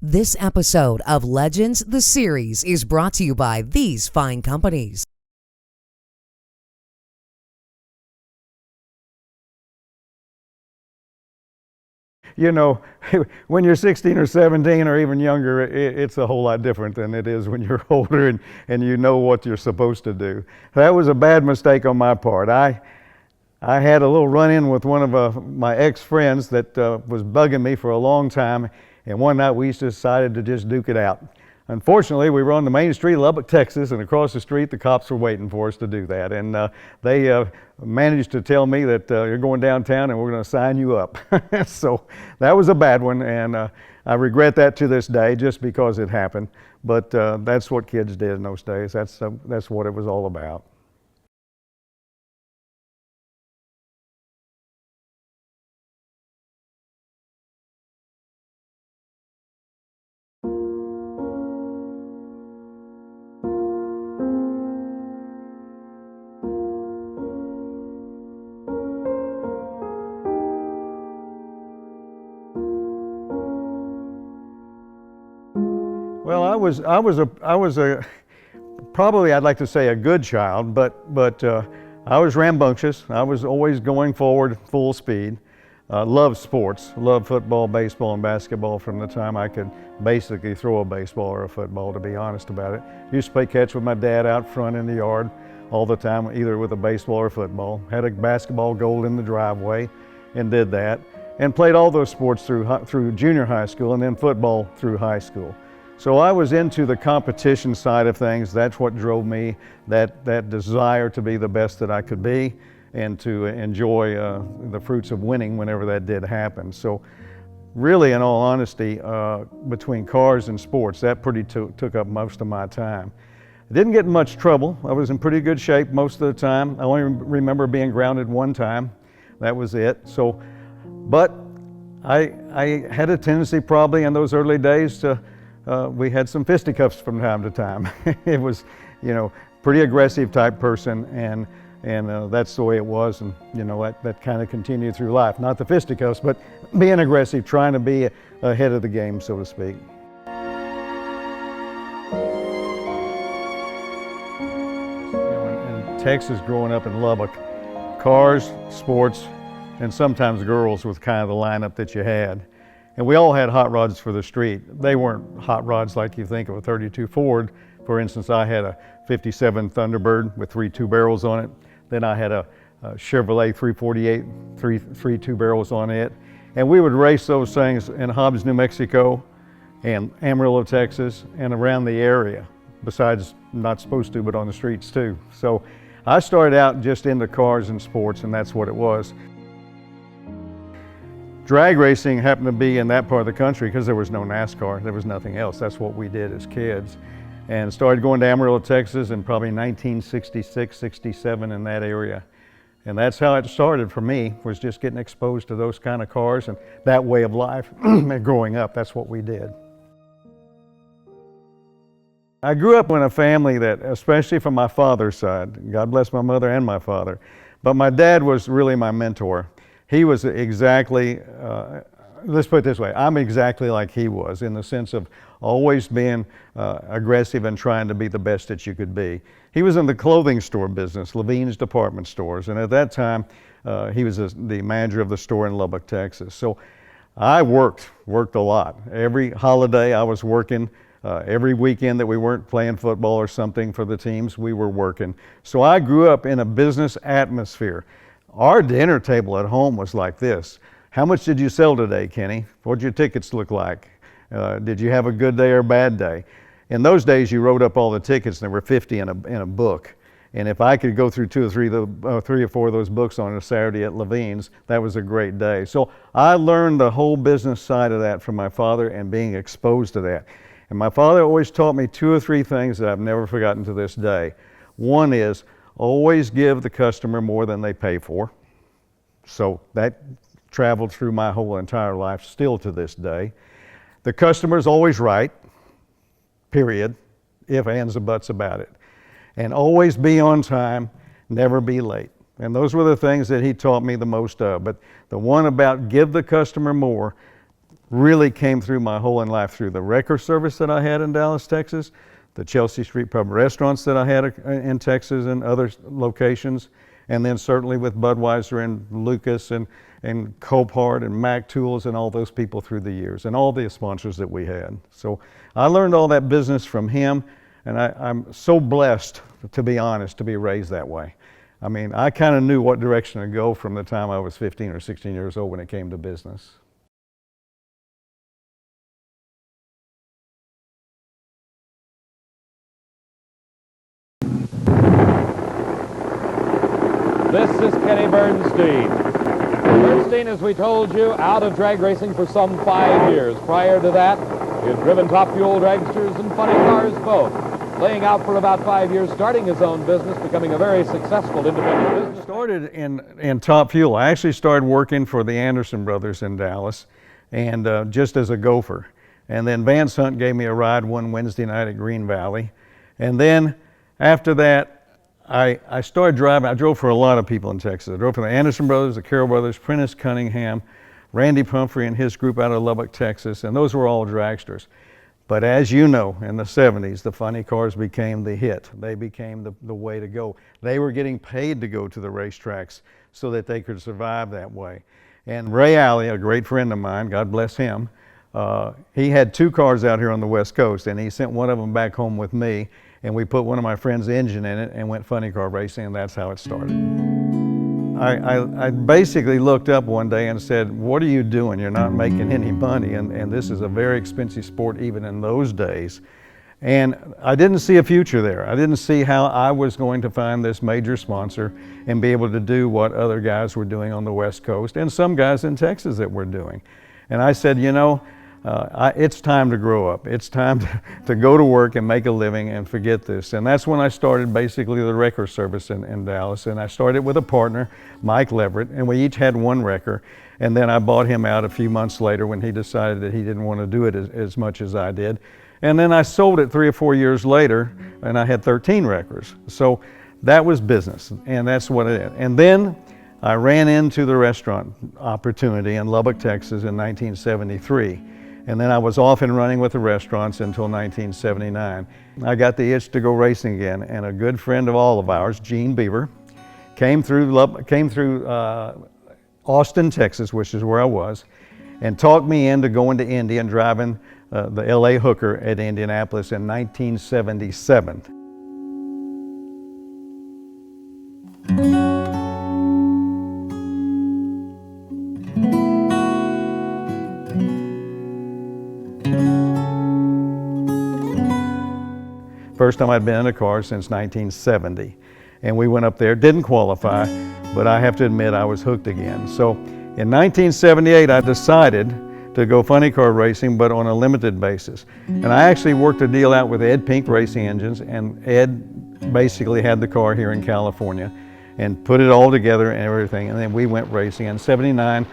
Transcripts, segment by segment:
This episode of Legends, the series, is brought to you by these fine companies. You know, when you're 16 or 17 or even younger, it's a whole lot different than it is when you're older and you know what you're supposed to do. That was a bad mistake on my part. I had a little run-in with one of my ex-friends that was bugging me for a long time, and one night we decided to just duke it out. Unfortunately, we were on the main street of Lubbock, Texas, and across the street the cops were waiting for us to do that. And they managed to tell me that you're going downtown and we're going to sign you up. So that was a bad one, and I regret that to this day just because it happened. But that's what kids did in those days. That's what it was all about. Well, I was a probably I'd like to say a good child, but I was rambunctious. I was always going forward full speed. Loved sports, loved football, baseball, and basketball from the time I could basically throw a baseball or a football, to be honest about it. Used to play catch with my dad out front in the yard all the time, either with a baseball or football. Had a basketball goal in the driveway and did that. And played all those sports through junior high school and then football through high school. So I was into the competition side of things. That's what drove me, that desire to be the best that I could be and to enjoy the fruits of winning whenever that did happen. So really, in all honesty, between cars and sports, that pretty took up most of my time. I didn't get in much trouble. I was in pretty good shape most of the time. I only remember being grounded one time. That was it. So, but I had a tendency probably in those early days to we had some fisticuffs from time to time. It was, pretty aggressive type person, and that's the way it was, and that kind of continued through life. Not the fisticuffs, but being aggressive, trying to be ahead of the game, so to speak. In Texas, growing up in Lubbock, cars, sports, and sometimes girls was kind of the lineup that you had. And we all had hot rods for the street. They weren't hot rods like you think of a 32 Ford. For instance, I had a 57 Thunderbird with three two-barrels on it. Then I had a Chevrolet 348, three two-barrels on it. And we would race those things in Hobbs, New Mexico, and Amarillo, Texas, and around the area. Besides, not supposed to, but on the streets too. So I started out just into cars and sports, and that's what it was. Drag racing happened to be in that part of the country because there was no NASCAR. There was nothing else. That's what we did as kids. And started going to Amarillo, Texas in probably 1966, 67 in that area. And that's how it started for me, was just getting exposed to those kind of cars and that way of life. Growing up, that's what we did. I grew up in a family that, especially from my father's side, God bless my mother and my father, but my dad was really my mentor. He was exactly, let's put it this way, I'm exactly like he was in the sense of always being aggressive and trying to be the best that you could be. He was in the clothing store business, Lavines Department stores, and at that time he was the manager of the store in Lubbock, Texas. So I worked a lot. Every holiday I was working. Every weekend that we weren't playing football or something for the teams, we were working. So I grew up in a business atmosphere. Our dinner table at home was like this. How much did you sell today, Kenny? What'd your tickets look like? Did you have a good day or a bad day? In those days, you wrote up all the tickets, and there were 50 in a book. And if I could go through three or four of those books on a Saturday at Lavines, that was a great day. So I learned the whole business side of that from my father and being exposed to that. And my father always taught me two or three things that I've never forgotten to this day. One is, always give the customer more than they pay for. So that traveled through my whole entire life, still to this day. The customer's always right, period, if, ands, or buts about it. And always be on time, never be late. And those were the things that he taught me the most of. But the one about give the customer more, really came through my whole life through the wrecker service that I had in Dallas, Texas, the Chelsea Street Pub restaurants that I had in Texas and other locations, and then certainly with Budweiser and Lucas and Copart and Mac Tools and all those people through the years and all the sponsors that we had. So I learned all that business from him, and I'm so blessed, to be honest, to be raised that way. I mean, I kind of knew what direction to go from the time I was 15 or 16 years old when it came to business. This is Kenny Bernstein. Bernstein, as we told you, out of drag racing for some 5 years. Prior to that, he had driven top fuel dragsters and funny cars both. Playing out for about 5 years, starting his own business, becoming a very successful independent business. Started in top fuel. I actually started working for the Anderson brothers in Dallas, and just as a gopher. And then Vance Hunt gave me a ride one Wednesday night at Green Valley. And then after that, I started driving. I drove for a lot of people in Texas. I drove for the Anderson brothers, the Carroll brothers, Prentice Cunningham, Randy Pumphrey and his group out of Lubbock, Texas, and those were all dragsters. But as you know, in the 70s, the funny cars became the hit. They became the way to go. They were getting paid to go to the racetracks so that they could survive that way. And Ray Alley, a great friend of mine, God bless him, he had 2 cars out here on the West Coast, and he sent one of them back home with me, and we put one of my friend's engine in it and went funny car racing, and that's how it started. I basically looked up one day and said, what are you doing? You're not making any money, and this is a very expensive sport even in those days. And I didn't see a future there. I didn't see how I was going to find this major sponsor and be able to do what other guys were doing on the West Coast and some guys in Texas that were doing. And I said, you know, it's time to grow up. It's time to go to work and make a living and forget this. And that's when I started basically the wrecker service in Dallas. And I started with a partner, Mike Leverett, and we each had one wrecker. And then I bought him out a few months later when he decided that he didn't want to do it as much as I did. And then I sold it 3 or 4 years later, and I had 13 wreckers. So that was business, and that's what it is. And then I ran into the restaurant opportunity in Lubbock, Texas in 1973. And then I was off and running with the restaurants until 1979. I got the itch to go racing again, and a good friend of all of ours, Gene Beaver, came through Austin, Texas, which is where I was, and talked me into going to Indy and driving the LA Hooker at Indianapolis in 1977. First time I'd been in a car since 1970. And we went up there, didn't qualify, but I have to admit I was hooked again. So in 1978, I decided to go funny car racing, but on a limited basis. And I actually worked a deal out with Ed Pink Racing Engines, and Ed basically had the car here in California and put it all together and everything. And then we went racing. In '79,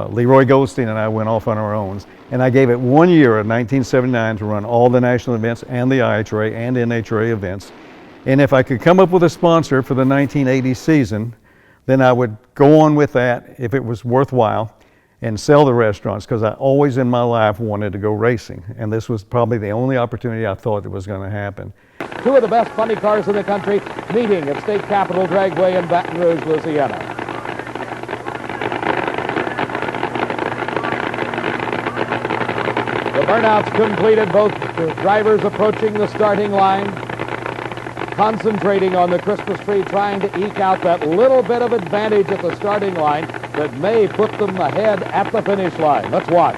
Leroy Goldstein and I went off on our own. And I gave it 1 year of 1979 to run all the national events and the IHRA and NHRA events. And if I could come up with a sponsor for the 1980 season, then I would go on with that if it was worthwhile and sell the restaurants, because I always in my life wanted to go racing. And this was probably the only opportunity I thought that was going to happen. 2 of the best funny cars in the country meeting at State Capitol Dragway in Baton Rouge, Louisiana. The burnouts completed, both drivers approaching the starting line, concentrating on the Christmas tree, trying to eke out that little bit of advantage at the starting line that may put them ahead at the finish line. Let's watch.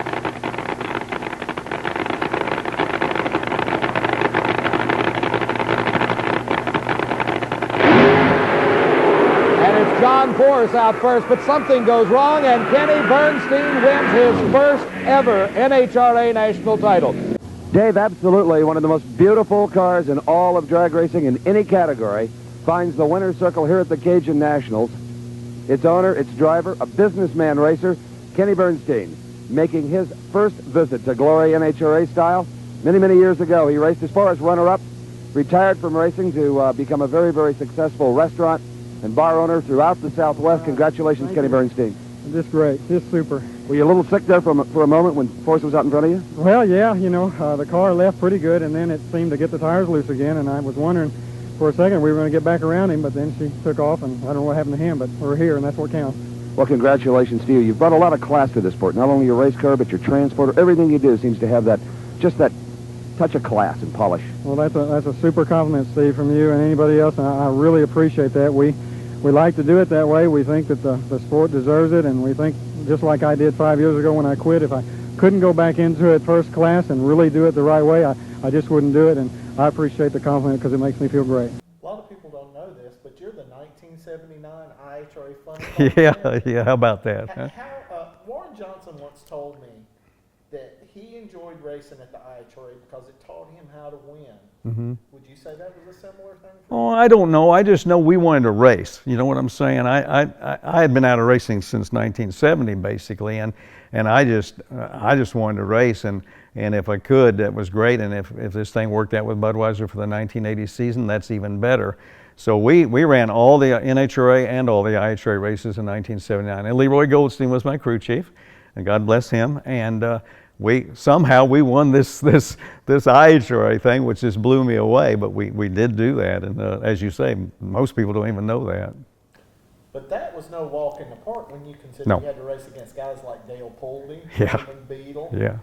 John Force out first, but something goes wrong, and Kenny Bernstein wins his first ever NHRA national title. Dave, absolutely one of the most beautiful cars in all of drag racing in any category finds the winner's circle here at the Cajun Nationals. Its owner, its driver, a businessman racer, Kenny Bernstein, making his first visit to glory NHRA style. Many, many years ago, he raced as far as runner-up, retired from racing to become a very, very successful restaurant and bar owner throughout the Southwest. Congratulations, Kenny Bernstein. Just great, just super. Were you a little sick there for a moment when Forrest was out in front of you? Well, yeah, you know, the car left pretty good, and then it seemed to get the tires loose again, and I was wondering for a second we were going to get back around him, but then she took off, and I don't know what happened to him, but we're here, and that's what counts. Well, congratulations to you. You've brought a lot of class to this sport. Not only your race car, but your transporter. Everything you do seems to have that, just that touch of class and polish. Well, that's a super compliment, Steve, from you and anybody else, and I really appreciate that. We like to do it that way. We think that the sport deserves it, and we think, just like I did 5 years ago when I quit, if I couldn't go back into it first class and really do it the right way, I just wouldn't do it, and I appreciate the compliment because it makes me feel great. A lot of people don't know this, but you're the 1979 IHRA Funny Car. Yeah, how about that? Huh? Warren Johnson once told me that he enjoyed racing at the IHRA because it taught him how to win. Mm-hmm. Would you say that was a similar thing? Oh, I don't know. I just know we wanted to race. You know what I'm saying? I had been out of racing since 1970 basically, and I just wanted to race, and if I could, that was great. And if this thing worked out with Budweiser for the 1980 season, that's even better. So we ran all the NHRA and all the IHRA races in 1979. And Leroy Goldstein was my crew chief, and God bless him. And we won this IHRA thing, which just blew me away. But we did do that, and as you say, most people don't even know that. But that was no walk in the park when you consider No. you had to race against guys like Dale Pouldy, Yeah. Raymond Beadle, Yeah.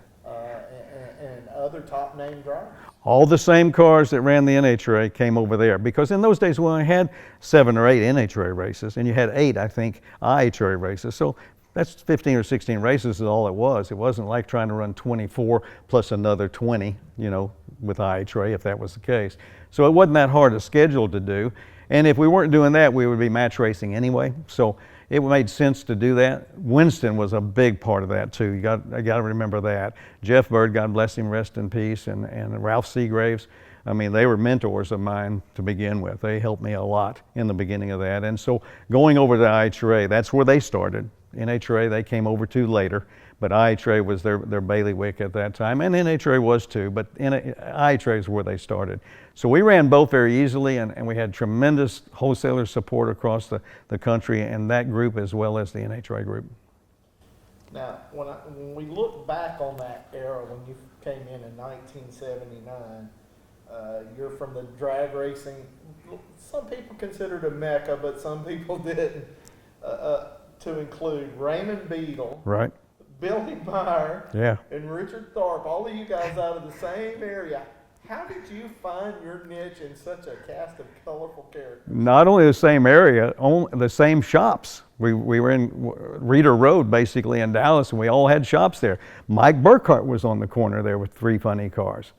and other top name drivers. All the same cars that ran the NHRA came over there, because in those days we only had 7 or 8 NHRA races, and you had 8, I think, IHRA races. So that's 15 or 16 races is all it was. It wasn't like trying to run 24 plus another 20, you know, with IHRA, if that was the case. So it wasn't that hard a schedule to do. And if we weren't doing that, we would be match racing anyway. So it made sense to do that. Winston was a big part of that too. I got to remember that. Jeff Bird, God bless him, rest in peace, and Ralph Seagraves. I mean, they were mentors of mine to begin with. They helped me a lot in the beginning of that. And so going over to IHRA, that's where they started. NHRA they came over to later, but IHRA was their bailiwick at that time, and NHRA was too, but IHRA is where they started. So we ran both very easily, and we had tremendous wholesaler support across the country, and that group as well as the NHRA group. Now, when we look back on that era when you came in 1979, you're from the drag racing. Some people consider it a mecca, but some people didn't. To include Raymond Beadle, Right. Billy Meyer, Yeah. and Richard Tharp, all of you guys out of the same area. How did you find your niche in such a cast of colorful characters? Not only the same area, only the same shops. We were in Reeder Road, basically, in Dallas, and we all had shops there. Mike Burkhart was on the corner there with 3 funny cars.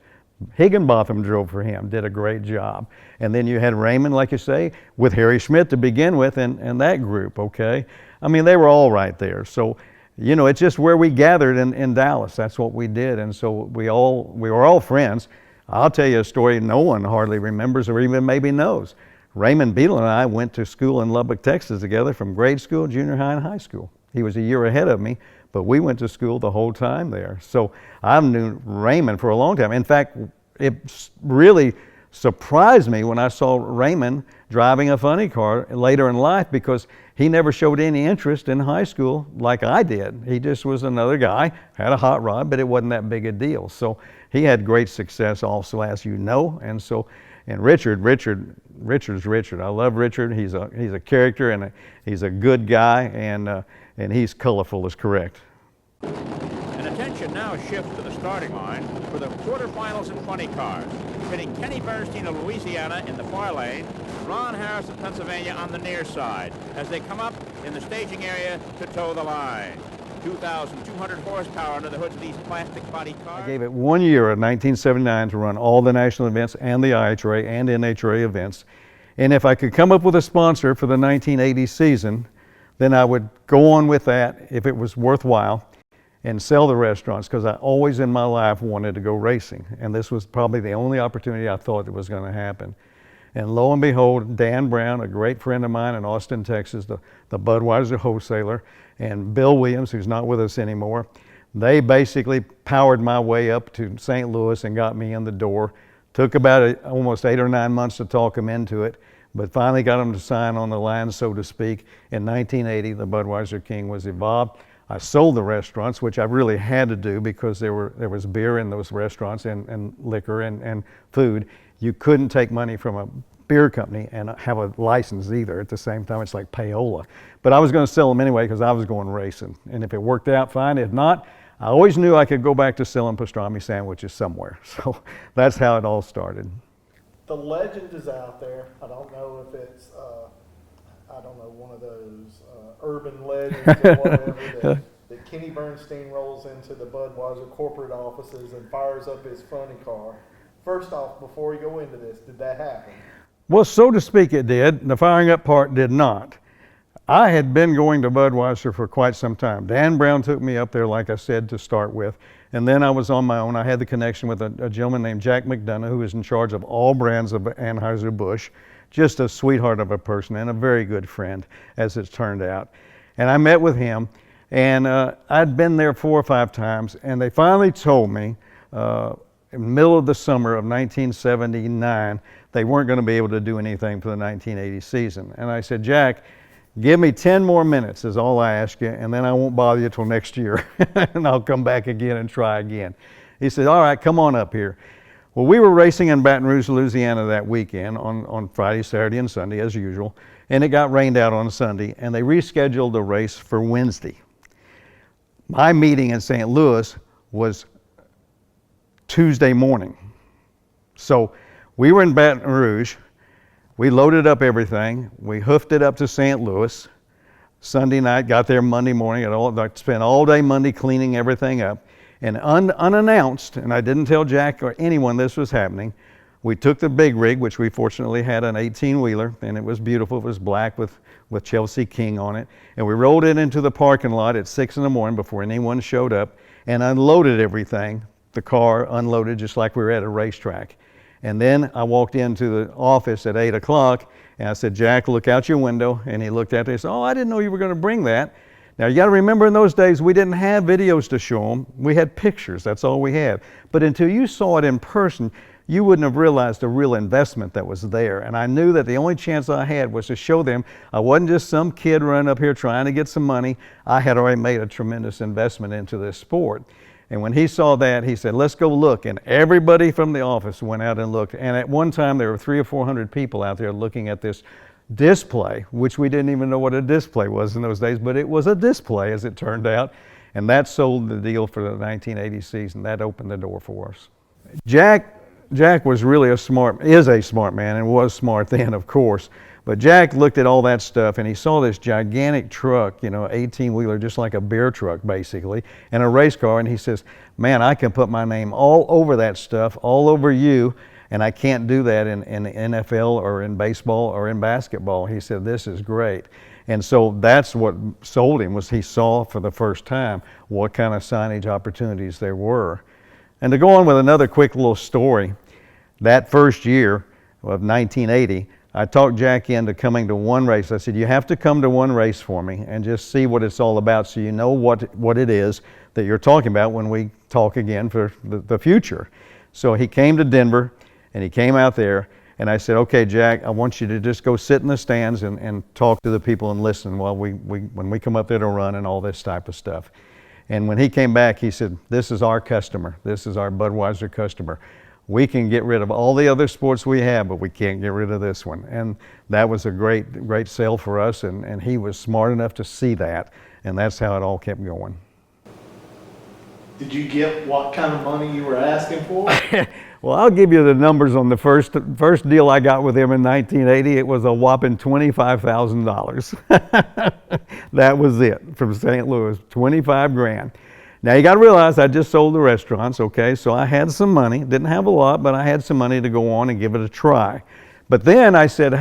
Higginbotham drove for him, did a great job. And then you had Raymond, like you say, with Harry Schmidt to begin with, and that group, okay? I mean, they were all right there. So, you know, it's just where we gathered in Dallas. That's what we did, and so we were all friends. I'll tell you a story no one hardly remembers or even maybe knows. Raymond Beadle and I went to school in Lubbock, Texas together from grade school, junior high, and high school. He was a year ahead of me, but we went to school the whole time there. So I knew Raymond for a long time. In fact, it really surprised me when I saw Raymond driving a funny car later in life, because he never showed any interest in high school like I did. He just was another guy, had a hot rod, but it wasn't that big a deal. So he had great success also, as you know. And Richard's Richard. I love Richard. He's a character, and he's a good guy, and he's colorful is correct. And attention now shifts to the starting line for the quarterfinals in funny cars, pitting Kenny Bernstein of Louisiana in the far lane, Ron Harris of Pennsylvania on the near side, as they come up in the staging area to toe the line. 2,200 horsepower under the hoods of these plastic body cars. I gave it 1 year in 1979 to run all the national events and the IHRA and NHRA events. And if I could come up with a sponsor for the 1980 season, then I would go on with that if it was worthwhile and sell the restaurants, because I always in my life wanted to go racing. And this was probably the only opportunity I thought that was going to happen. And lo and behold, Dan Brown, a great friend of mine in Austin, Texas, the Budweiser wholesaler, and Bill Williams, who's not with us anymore, they basically powered my way up to St. Louis and got me in the door. Took about almost 8 or 9 months to talk them into it. but finally got them to sign on the line, so to speak. In 1980, the Budweiser King was evolved. I sold the restaurants, which I really had to do because there was beer in those restaurants and liquor and food. You couldn't take money from a beer company and have a license either at the same time. It's like payola. But I was going to sell them anyway because I was going racing. And if it worked out, fine. If not, I always knew I could go back to selling pastrami sandwiches somewhere. So that's how it all started. The legend is out there. I don't know if it's, one of those urban legends or whatever that Kenny Bernstein rolls into the Budweiser corporate offices and fires up his funny car. First off, before we go into this, did that happen? Well, so to speak, it did. The firing up part did not. I had been going to Budweiser for quite some time. Dan Brown took me up there, like I said, to start with. And then I was on my own. I had the connection with a gentleman named Jack McDonough, who is in charge of all brands of Anheuser-Busch. Just a sweetheart of a person and a very good friend, as it's turned out. And I met with him, and I'd been there 4 or 5 times, and they finally told me in the middle of the summer of 1979 they weren't going to be able to do anything for the 1980 season. And I said, Jack, give me 10 more minutes is all I ask you, and then I won't bother you till next year, and I'll come back again and try again. He said, all right, come on up here. Well, we were racing in Baton Rouge, Louisiana that weekend on Friday, Saturday, and Sunday as usual, and it got rained out on Sunday, and they rescheduled the race for Wednesday. My meeting in St. Louis was Tuesday morning. So we were in Baton Rouge. We loaded up everything. We hoofed it up to St. Louis. Sunday night, got there Monday morning. I spent all day Monday cleaning everything up. And unannounced, and I didn't tell Jack or anyone this was happening, we took the big rig, which we fortunately had an 18-wheeler, and it was beautiful. It was black with Chelsea King on it. And we rolled it into the parking lot at 6 in the morning before anyone showed up and unloaded everything. The car unloaded just like we were at a racetrack. And then I walked into the office at 8 o'clock, and I said, Jack, look out your window. And he looked at it and said, oh, I didn't know you were going to bring that. Now, you got to remember, in those days, we didn't have videos to show them. We had pictures. That's all we had. But until you saw it in person, you wouldn't have realized the real investment that was there. And I knew that the only chance I had was to show them I wasn't just some kid running up here trying to get some money. I had already made a tremendous investment into this sport. And when he saw that, he said, let's go look. And everybody from the office went out and looked. And at one time, there were 300 or 400 people out there looking at this display, which we didn't even know what a display was in those days, but it was a display, as it turned out. And that sold the deal for the 1980 season. That opened the door for us. Jack was really is a smart man, and was smart then, of course. But Jack looked at all that stuff, and he saw this gigantic truck, 18-wheeler, just like a beer truck, basically, and a race car, and he says, man, I can put my name all over that stuff, all over you, and I can't do that in the NFL or in baseball or in basketball. He said, this is great. And so that's what sold him, was he saw for the first time what kind of signage opportunities there were. And to go on with another quick little story, that first year of 1980, I talked Jack into coming to one race. I said, you have to come to one race for me and just see what it's all about, so you know what it is that you're talking about when we talk again for the future. So he came to Denver, and he came out there, and I said, okay, Jack, I want you to just go sit in the stands and talk to the people and listen while when we come up there to run and all this type of stuff. And when he came back, he said, this is our customer. This is our Budweiser customer. We can get rid of all the other sports we have, but we can't get rid of this one. And that was a great sale for us, and he was smart enough to see that, and that's how it all kept going. Did you get what kind of money you were asking for? Well, I'll give you the numbers on the first deal I got with him in 1980. It was a whopping $25,000. That was it, from St. Louis, 25 grand. Now, you got to realize I just sold the restaurants, okay? So I had some money. Didn't have a lot, but I had some money to go on and give it a try. But then I said,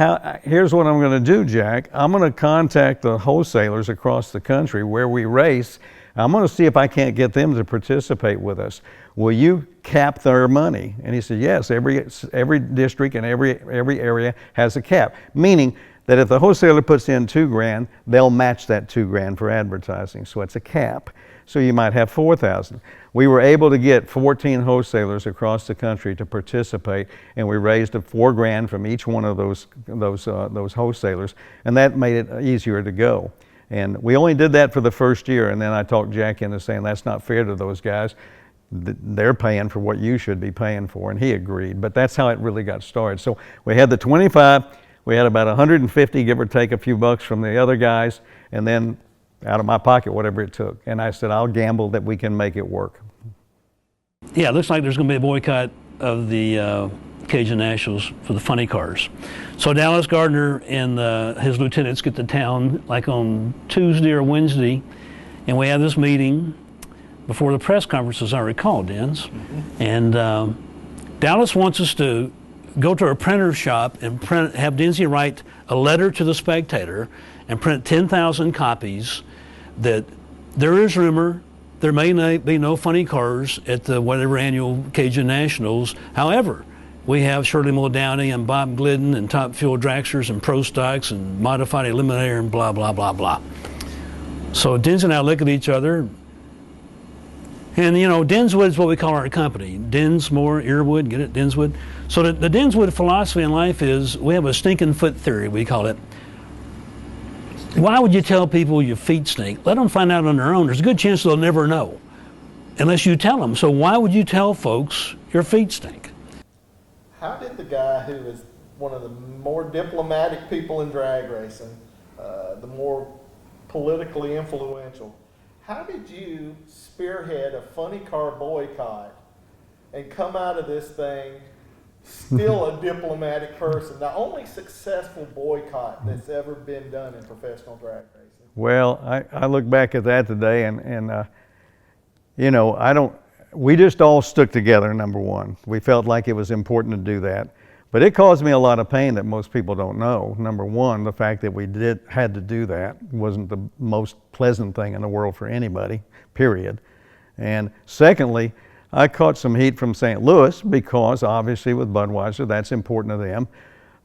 here's what I'm going to do, Jack. I'm going to contact the wholesalers across the country where we race. I'm going to see if I can't get them to participate with us. Will you cap their money? And he said, yes, every district and every area has a cap, meaning that if the wholesaler puts in $2 grand, they'll match that $2 grand for advertising. So it's a cap. so you might have 4,000. We were able to get 14 wholesalers across the country to participate, and we raised $4,000 from each one of those wholesalers, and that made it easier to go. And we only did that for the first year, and then I talked Jack into saying that's not fair to those guys. They're paying for what you should be paying for, and he agreed. But that's how it really got started. So we had the 25, we had about 150, give or take a few bucks from the other guys, and then out of my pocket, whatever it took. And I said, I'll gamble that we can make it work. Yeah, it looks like there's going to be a boycott of the Cajun Nationals for the funny cars. So Dallas Gardner and his lieutenants get to town like on Tuesday or Wednesday, and we have this meeting before the press conference, as I recall, Dens. And Dallas wants us to go to a printer shop and have Dinsey write a letter to the Spectator and print 10,000 copies that there is rumor there may be no funny cars at the whatever annual Cajun Nationals. However, we have Shirley Muldowney and Bob Glidden and Top Fuel Dragsters and Pro Stocks and Modified Eliminator and blah, blah, blah, blah. So Dens and I look at each other. And, you know, Denswood is what we call our company. Densmore, Earwood, get it? Denswood. So the Denswood philosophy in life is we have a stinking foot theory, we call it. Why would you tell people your feet stink? Let them find out on their own. There's a good chance they'll never know unless you tell them. So why would you tell folks your feet stink? How did the guy who is one of the more diplomatic people in drag racing, the more politically influential, how did you spearhead a funny car boycott and come out of this thing still a diplomatic person? The only successful boycott that's ever been done in professional drag racing. Well, I look back at that today, and you know, we just all stuck together, number one. We felt like it was important to do that. But it caused me a lot of pain that most people don't know. Number one, the fact that we had to do that wasn't the most pleasant thing in the world for anybody, period. And secondly, I caught some heat from St. Louis because obviously with Budweiser, that's important to them.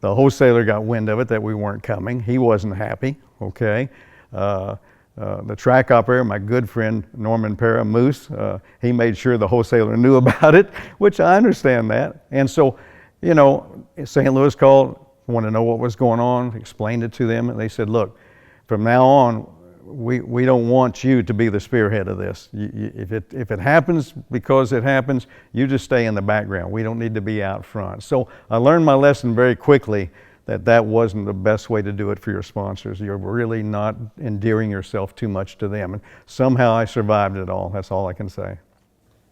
The wholesaler got wind of it that we weren't coming. He wasn't happy, okay? The track operator, my good friend Norman Para Moose, he made sure the wholesaler knew about it, which I understand that. And so, you know, St. Louis called, wanted to know what was going on, explained it to them, and they said, look, from now on, we don't want you to be the spearhead of this. If it happens because it happens, you just stay in the background. We don't need to be out front. So I learned my lesson very quickly that wasn't the best way to do it for your sponsors. You're really not endearing yourself too much to them. And somehow I survived it all. That's all I can say.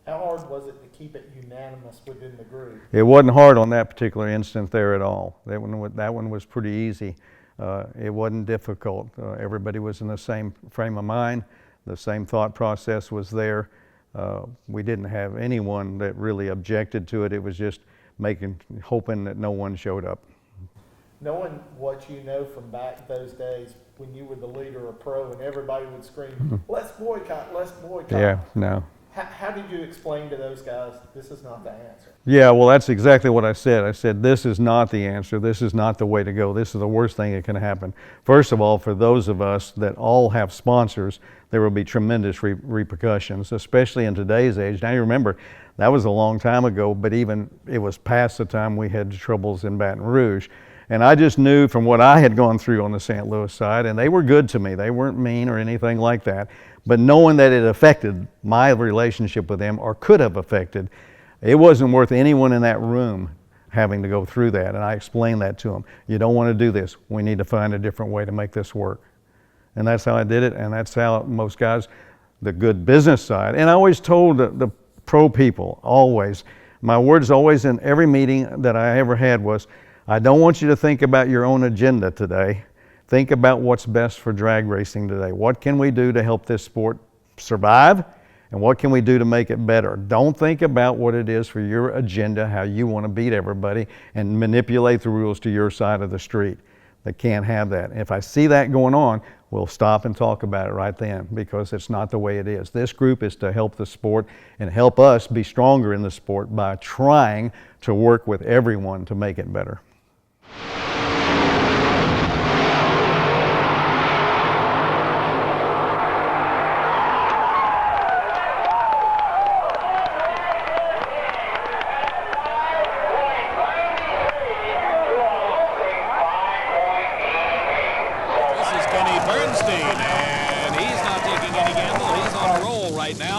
How hard was it to keep it unanimous within the group? It wasn't hard on that particular instant there at all. That one was pretty easy. It wasn't difficult. Everybody was in the same frame of mind. The same thought process was there. We didn't have anyone that really objected to it. It was just hoping that no one showed up. Knowing what you know from back those days when you were the leader of pro and everybody would scream, let's boycott, let's boycott. Yeah, no. How did you explain to those guys, this is not the answer? Yeah, well, that's exactly what I said. I said, this is not the answer. This is not the way to go. This is the worst thing that can happen. First of all, for those of us that all have sponsors, there will be tremendous repercussions, especially in today's age. Now, you remember, that was a long time ago, but even it was past the time we had troubles in Baton Rouge. And I just knew from what I had gone through on the St. Louis side, and they were good to me. They weren't mean or anything like that. But knowing that it affected my relationship with them or could have affected, it wasn't worth anyone in that room having to go through that. And I explained that to them. You don't want to do this. We need to find a different way to make this work. And that's how I did it. And that's how most guys, the good business side. And I always told the pro people, always, my words always in every meeting that I ever had was, I don't want you to think about your own agenda today. Think about what's best for drag racing today. What can we do to help this sport survive? And what can we do to make it better? Don't think about what it is for your agenda, how you want to beat everybody, and manipulate the rules to your side of the street. They can't have that. And if I see that going on, we'll stop and talk about it right then, because it's not the way it is. This group is to help the sport and help us be stronger in the sport by trying to work with everyone to make it better.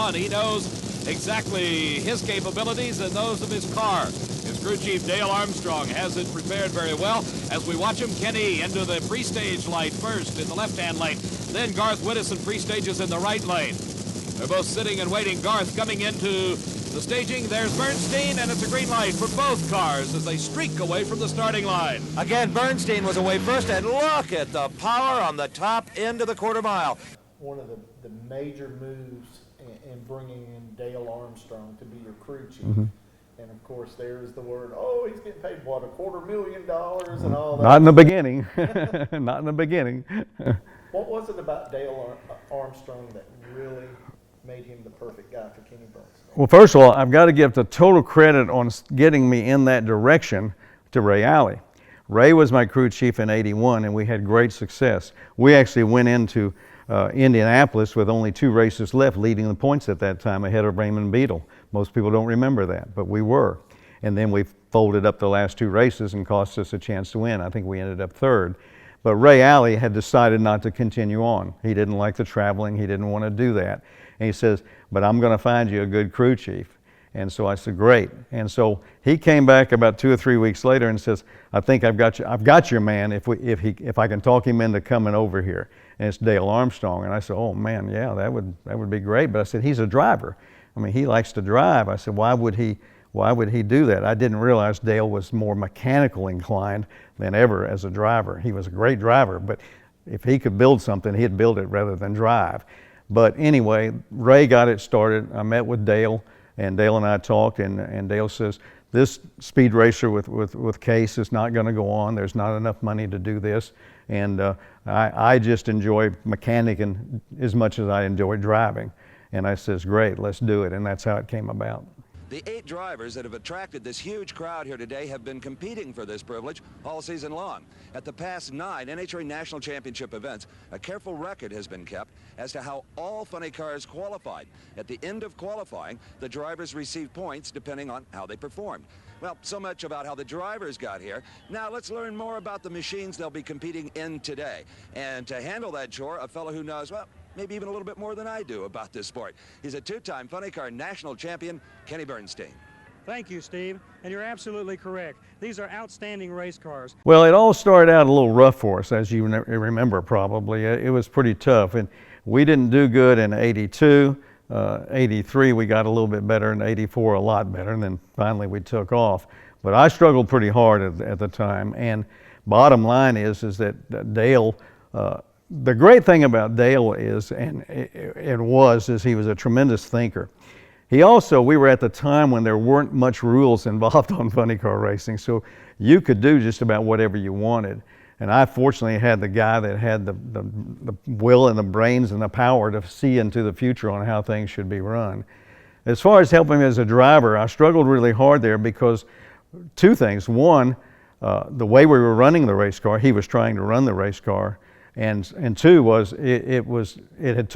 run. He knows exactly his capabilities and those of his car. His crew chief, Dale Armstrong, has it prepared very well. As we watch him, Kenny into the pre-stage light first in the left-hand lane. Then Garth Widdison pre-stages in the right lane. They're both sitting and waiting. Garth coming into the staging. There's Bernstein, and it's a green light for both cars as they streak away from the starting line. Again, Bernstein was away first, and look at the power on the top end of the quarter mile. One of the major moves in bringing in Dale Armstrong to be your crew chief. Mm-hmm. And of course, there's the word, oh, he's getting paid, what, $250,000 and all that. Not in the beginning. Not in the beginning. What was it about Dale Armstrong that really made him the perfect guy for Kenny Bernstein? Well, first of all, I've got to give the total credit on getting me in that direction to Ray Alley. Ray was my crew chief in '81, and we had great success. We actually went into Indianapolis with only 2 races left, leading the points at that time ahead of Raymond Beadle. Most people don't remember that, but we were. And then we folded up the last 2 races and cost us a chance to win. I think we ended up 3rd. But Ray Alley had decided not to continue on. He didn't like the traveling. He didn't want to do that. And he says, but I'm going to find you a good crew chief. And so I said, great. And so he came back about 2 or 3 weeks later and says, I think I've got your man if I can talk him into coming over here. And it's Dale Armstrong. And I said, oh man, yeah, that would be great. But I said, he's a driver. I mean, he likes to drive. I said, why would he do that? I didn't realize Dale was more mechanical inclined than ever as a driver. He was a great driver, but if he could build something, he'd build it rather than drive. But anyway, Ray got it started. I met with Dale, and Dale and I talked, and Dale says, this speed racer with Case is not going to go on. There's not enough money to do this. And I just enjoy mechanicking as much as I enjoy driving. And I says, great, let's do it. And that's how it came about. The 8 drivers that have attracted this huge crowd here today have been competing for this privilege all season long. At the past 9 NHRA National Championship events, a careful record has been kept as to how all funny cars qualified. At the end of qualifying, the drivers receive points depending on how they performed. Well, so much about how the drivers got here. Now let's learn more about the machines they'll be competing in today. And to handle that chore, a fellow who knows, well, maybe even a little bit more than I do about this sport. He's a 2-time funny car national champion, Kenny Bernstein. Thank you, Steve. And you're absolutely correct. These are outstanding race cars. Well, it all started out a little rough for us, as you remember probably. It was pretty tough, and we didn't do good in '82. '83 we got a little bit better, and '84 a lot better, and then finally we took off. But I struggled pretty hard at the time, and bottom line is that Dale, the great thing about Dale is, and it was, he was a tremendous thinker. He also, we were at the time when there weren't much rules involved on funny car racing, so you could do just about whatever you wanted. And I fortunately had the guy that had the will and the brains and the power to see into the future on how things should be run. As far as helping as a driver, I struggled really hard there because 2 things. One, the way we were running the race car, he was trying to run the race car. And 2 was it had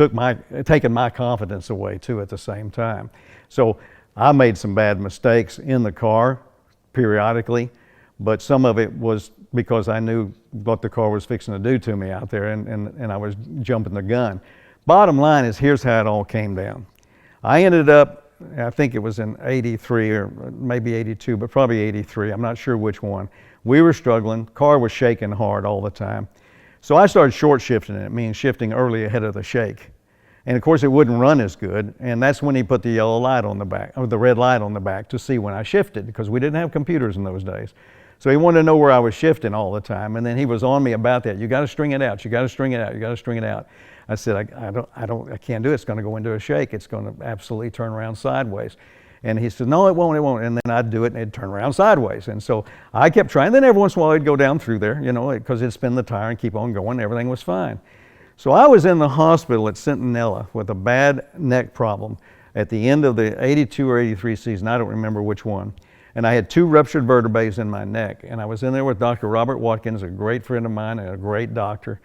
taken my confidence away too at the same time. So I made some bad mistakes in the car periodically, but some of it was because I knew what the car was fixing to do to me out there, and I was jumping the gun. Bottom line is, here's how it all came down. I ended up, I think it was in '83 or maybe '82, but probably '83. I'm not sure which one. We were struggling. Car was shaking hard all the time. So I started short shifting it, meaning shifting early ahead of the shake. And of course it wouldn't run as good, and that's when he put the yellow light on the back, or the red light on the back to see when I shifted, because we didn't have computers in those days. So he wanted to know where I was shifting all the time, and then he was on me about that. You got to string it out, you got to string it out, you got to string it out. I said, I can't do it, it's going to go into a shake, it's going to absolutely turn around sideways. And he said, no, it won't, it won't. And then I'd do it and it'd turn around sideways. And so I kept trying. Then every once in a while it'd go down through there, you know, because it'd spin the tire and keep on going. Everything was fine. So I was in the hospital at Centinela with a bad neck problem at the end of the '82 or '83 season. I don't remember which one. And I had 2 ruptured vertebrae in my neck. And I was in there with Dr. Robert Watkins, a great friend of mine and a great doctor.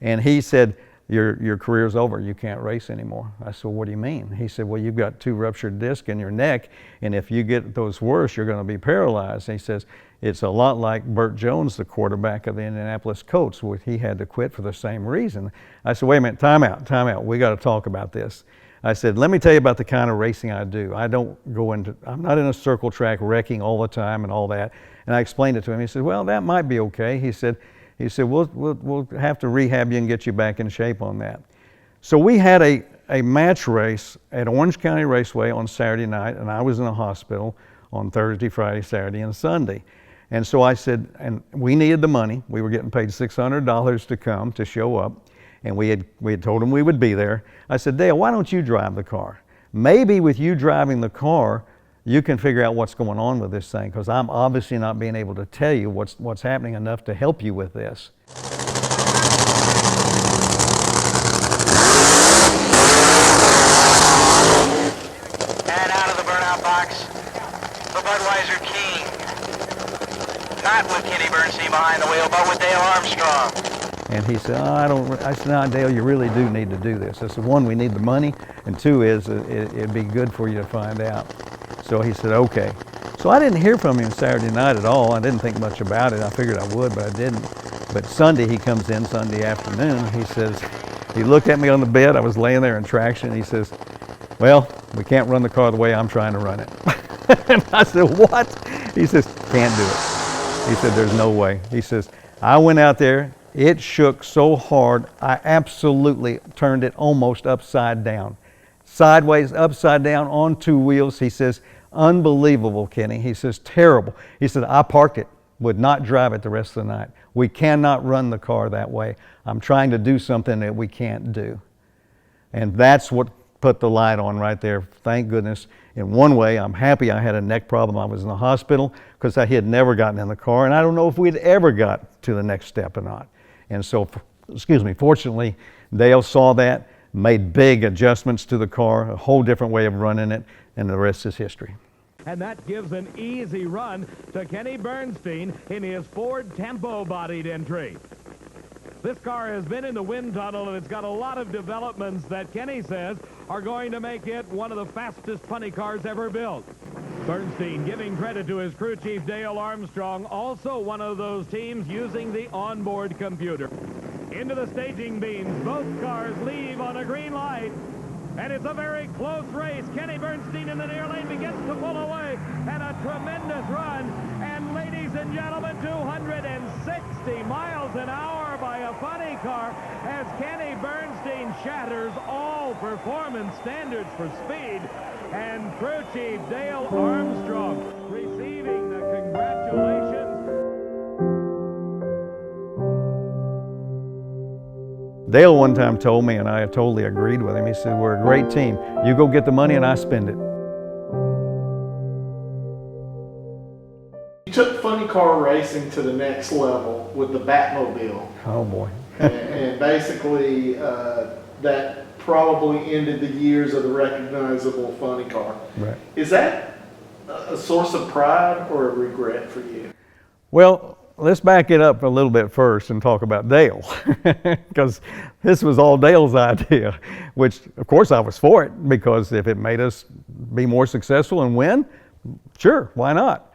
And he said, your career's over, you can't race anymore. I said, what do you mean? He said, well, you've got 2 ruptured discs in your neck, and if you get those worse, you're going to be paralyzed. And he says, it's a lot like Burt Jones, the quarterback of the Indianapolis Colts, he had to quit for the same reason. I said, wait a minute, time out, we got to talk about this. I said, let me tell you about the kind of racing I do. I'm not in a circle track wrecking all the time and all that. And I explained it to him. He said, well, that might be okay. He said, we'll have to rehab you and get you back in shape on that. So we had a match race at Orange County Raceway on Saturday night, and I was in a hospital on Thursday, Friday, Saturday, and Sunday. And so I said, and we needed the money. We were getting paid $600 to come, to show up. And we had told him we would be there. I said, Dale, why don't you drive the car? Maybe with you driving the car, you can figure out what's going on with this thing, because I'm obviously not being able to tell you what's happening enough to help you with this. And out of the burnout box, the Budweiser King. Not with Kenny Bernstein behind the wheel, but with Dale Armstrong. And he said, I said, no, Dale, you really do need to do this. I said, one, we need the money, and two is it'd be good for you to find out. So he said, okay. So I didn't hear from him Saturday night at all. I didn't think much about it. I figured I would, but I didn't. But Sunday, he comes in Sunday afternoon. He says, he looked at me on the bed. I was laying there in traction. He says, well, we can't run the car the way I'm trying to run it. And I said, what? He says, can't do it. He said, there's no way. He says, I went out there. It shook so hard, I absolutely turned it almost upside down. Sideways, upside down, on two wheels. He says, unbelievable, Kenny. He says, terrible. He said, I parked it, would not drive it the rest of the night. We cannot run the car that way. I'm trying to do something that we can't do. And that's what put the light on right there. Thank goodness. In one way, I'm happy I had a neck problem. I was in the hospital because I had never gotten in the car, and I don't know if we'd ever got to the next step or not. And so, fortunately, Dale saw that, made big adjustments to the car, a whole different way of running it, and the rest is history. And that gives an easy run to Kenny Bernstein in his Ford Tempo-bodied entry. This car has been in the wind tunnel, and it's got a lot of developments that Kenny says are going to make it one of the fastest funny cars ever built. Bernstein giving credit to his crew chief Dale Armstrong, also one of those teams using the onboard computer. Into the staging beams, both cars leave on a green light, and it's a very close race. Kenny Bernstein in the near lane begins to pull away, and a tremendous run. And ladies and gentlemen, 260 miles an hour by a funny car as Kenny Bernstein shatters all performance standards for speed. And crew chief Dale Armstrong receiving the congratulations. Dale one time told me, and I totally agreed with him, he said, we're a great team. You go get the money and I spend it. You took funny car racing to the next level with the Batmobile. Oh boy. and basically that probably ended the years of the recognizable funny car. Right. Is that a source of pride or a regret for you? Well, let's back it up a little bit first and talk about Dale, because this was all Dale's idea, which of course I was for it, because if it made us be more successful and win, sure, why not?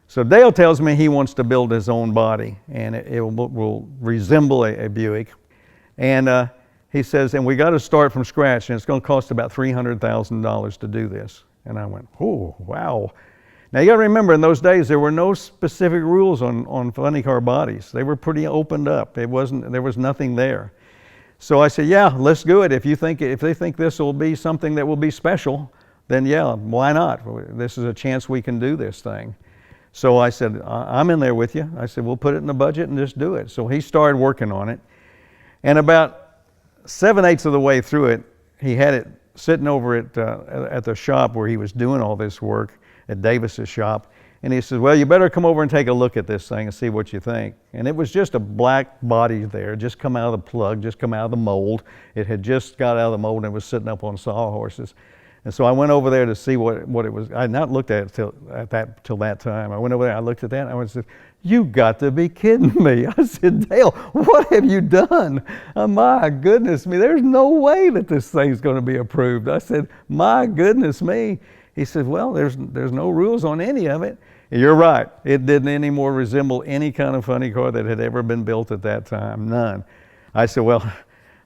So Dale tells me he wants to build his own body, and it will resemble a Buick. And he says, and we got to start from scratch, and it's going to cost about $300,000 to do this. And I went, oh, wow. Now you got to remember, in those days there were no specific rules on funny car bodies. They were pretty opened up. There was nothing there. So I said, yeah, let's do it. If they think this will be something that will be special, then yeah, why not? This is a chance we can do this thing. So I said, I'm in there with you. I said, we'll put it in the budget and just do it. So he started working on it. And about 7/8 of the way through it, he had it sitting over at the shop where he was doing all this work, at Davis's shop. And he says, well, you better come over and take a look at this thing and see what you think. And it was just a black body there, just come out of the plug, just come out of the mold. It had just got out of the mold and it was sitting up on sawhorses. And so I went over there to see what it was. I had not looked at it till that time. I went over there, I looked at that, and I said, you got to be kidding me. I said, Dale, what have you done? Oh, my goodness me, there's no way that this thing's going to be approved. I said, my goodness me. He said, well, there's no rules on any of it. And you're right. It didn't any more resemble any kind of funny car that had ever been built at that time. None. I said, well,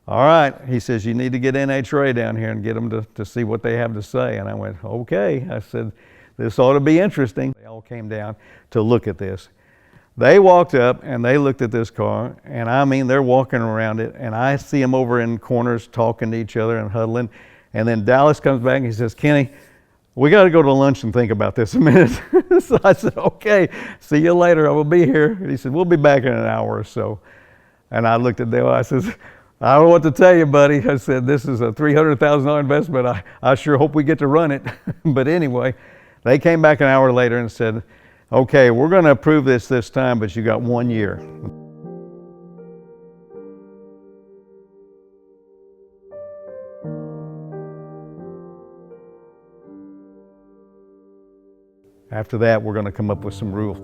all right, he says, you need to get NHRA down here and get them to see what they have to say. And I went, okay. I said, this ought to be interesting. They all came down to look at this. They walked up and they looked at this car, and I mean, they're walking around it, and I see them over in corners talking to each other and huddling. And then Dallas comes back and he says, Kenny, we got to go to lunch and think about this a minute. So I said, okay, see you later. I will be here. And he said, we'll be back in an hour or so. And I looked at Dale. I said, I don't know what to tell you, buddy. I said, this is a $300,000 investment. I sure hope we get to run it. But anyway, they came back an hour later and said, okay, we're going to approve this time, but you got 1 year. After that, we're going to come up with some rules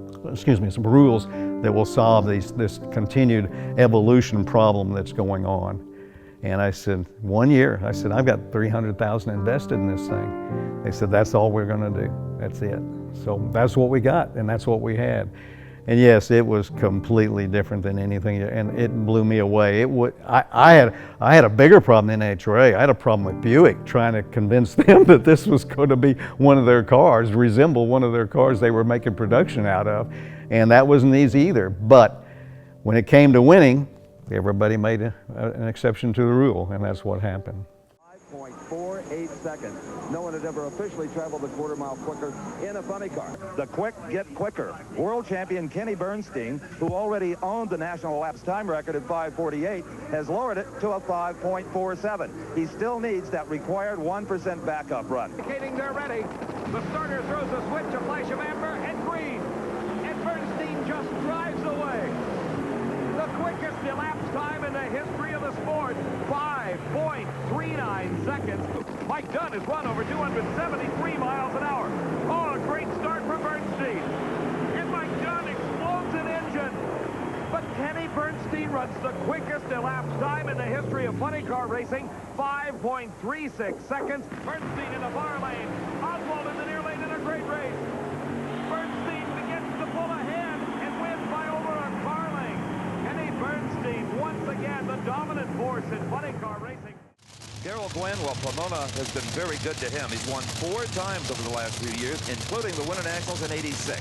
that will solve this continued evolution problem that's going on. And I said, 1 year. I said, I've got $300,000 invested in this thing. They said, that's all we're going to do. That's it. So that's what we got, and that's what we had. And yes, it was completely different than anything, and it blew me away. I had a bigger problem than NHRA. I had a problem with Buick, trying to convince them that this was going to be one of their cars, resemble one of their cars they were making production out of. And that wasn't easy either. But when it came to winning, everybody made an exception to the rule, and that's what happened. 5.48 seconds. No one had ever officially traveled a quarter-mile quicker in a funny car. The quick get quicker. World champion Kenny Bernstein, who already owned the national elapsed time record at 5:48, has lowered it to a 5.47. He still needs that required 1% backup run. Indicating they're ready. The starter throws a switch, a flash of amber and green. And Bernstein just drives away. The quickest elapsed time in the history of the sport, 5.39 seconds. Mike Dunn has run over 273 miles an hour. Oh, a great start for Bernstein. And Mike Dunn explodes an engine. But Kenny Bernstein runs the quickest elapsed time in the history of funny car racing, 5.36 seconds. Bernstein in the far lane. Oswald in the near lane in a great race. Bernstein begins to pull ahead and wins by over a car length. Kenny Bernstein, once again, the dominant force in funny car racing. Darrell Gwynn, well, Pomona has been very good to him. He's won 4 times over the last few years, including the Winter Nationals in '86.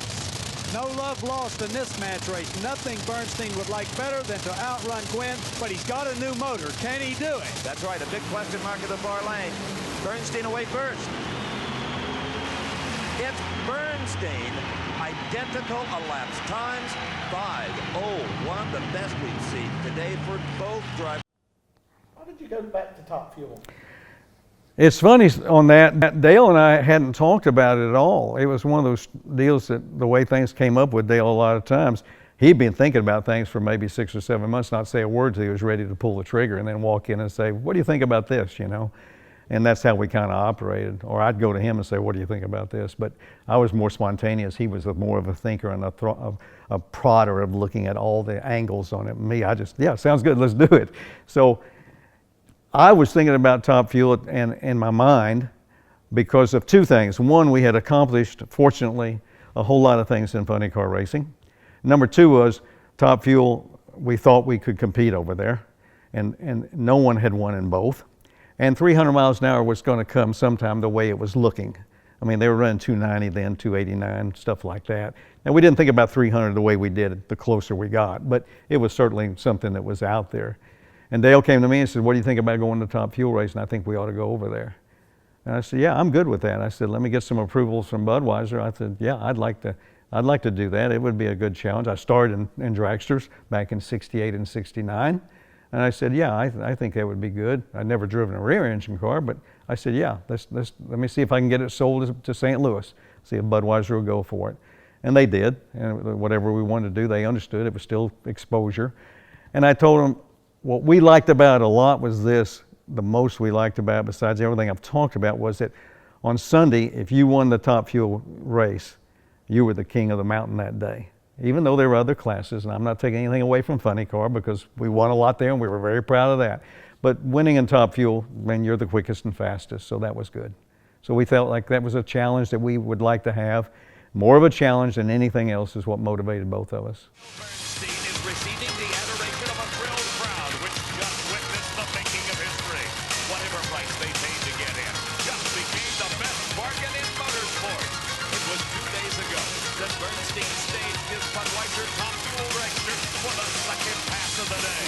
No love lost in this match race. Nothing Bernstein would like better than to outrun Gwynn, but he's got a new motor. Can he do it? That's right, a big question mark at the far lane. Bernstein away first. It's Bernstein. Identical elapsed times, 5:01, the best we've seen today for both drivers. Why did you go back to Top Fuel? It's funny on that, Dale and I hadn't talked about it at all. It was one of those deals that the way things came up with Dale a lot of times, he'd been thinking about things for maybe 6 or 7 months, not say a word till he was ready to pull the trigger, and then walk in and say, what do you think about this, you know? And that's how we kind of operated. Or I'd go to him and say, what do you think about this? But I was more spontaneous. He was more of a thinker and a prodder of looking at all the angles on it. Me, I just, yeah, sounds good, let's do it. So I was thinking about Top Fuel in my mind because of 2 things. One, we had accomplished, fortunately, a whole lot of things in funny car racing. Number 2 was Top Fuel, we thought we could compete over there, and no one had won in both. And 300 miles an hour was going to come sometime the way it was looking. I mean, they were running 290 then, 289, stuff like that. And we didn't think about 300 the way we did the closer we got, but it was certainly something that was out there. And Dale came to me and said, what do you think about going to Top Fuel race? And I think we ought to go over there. And I said, yeah, I'm good with that. I said, let me get some approvals from Budweiser. I said, yeah, I'd like to do that. It would be a good challenge. I started in dragsters back in '68 and '69. And I said, yeah, I think that would be good. I'd never driven a rear engine car, but I said, yeah, let me see if I can get it sold to St. Louis, see if Budweiser will go for it. And they did, and whatever we wanted to do, they understood. It was still exposure. And I told them, what we liked about it a lot was this, the most we liked about it, besides everything I've talked about, was that on Sunday, if you won the Top Fuel race, you were the king of the mountain that day. Even though there were other classes, and I'm not taking anything away from funny car because we won a lot there and we were very proud of that. But winning in Top Fuel, man, you're the quickest and fastest, so that was good. So we felt like that was a challenge that we would like to have. More of a challenge than anything else is what motivated both of us. Bernstein is receiving the adoration of a thrilled crowd, which just witnessed the making Bernstein staged his Budweiser Top Fuel dragster for the second pass of the day.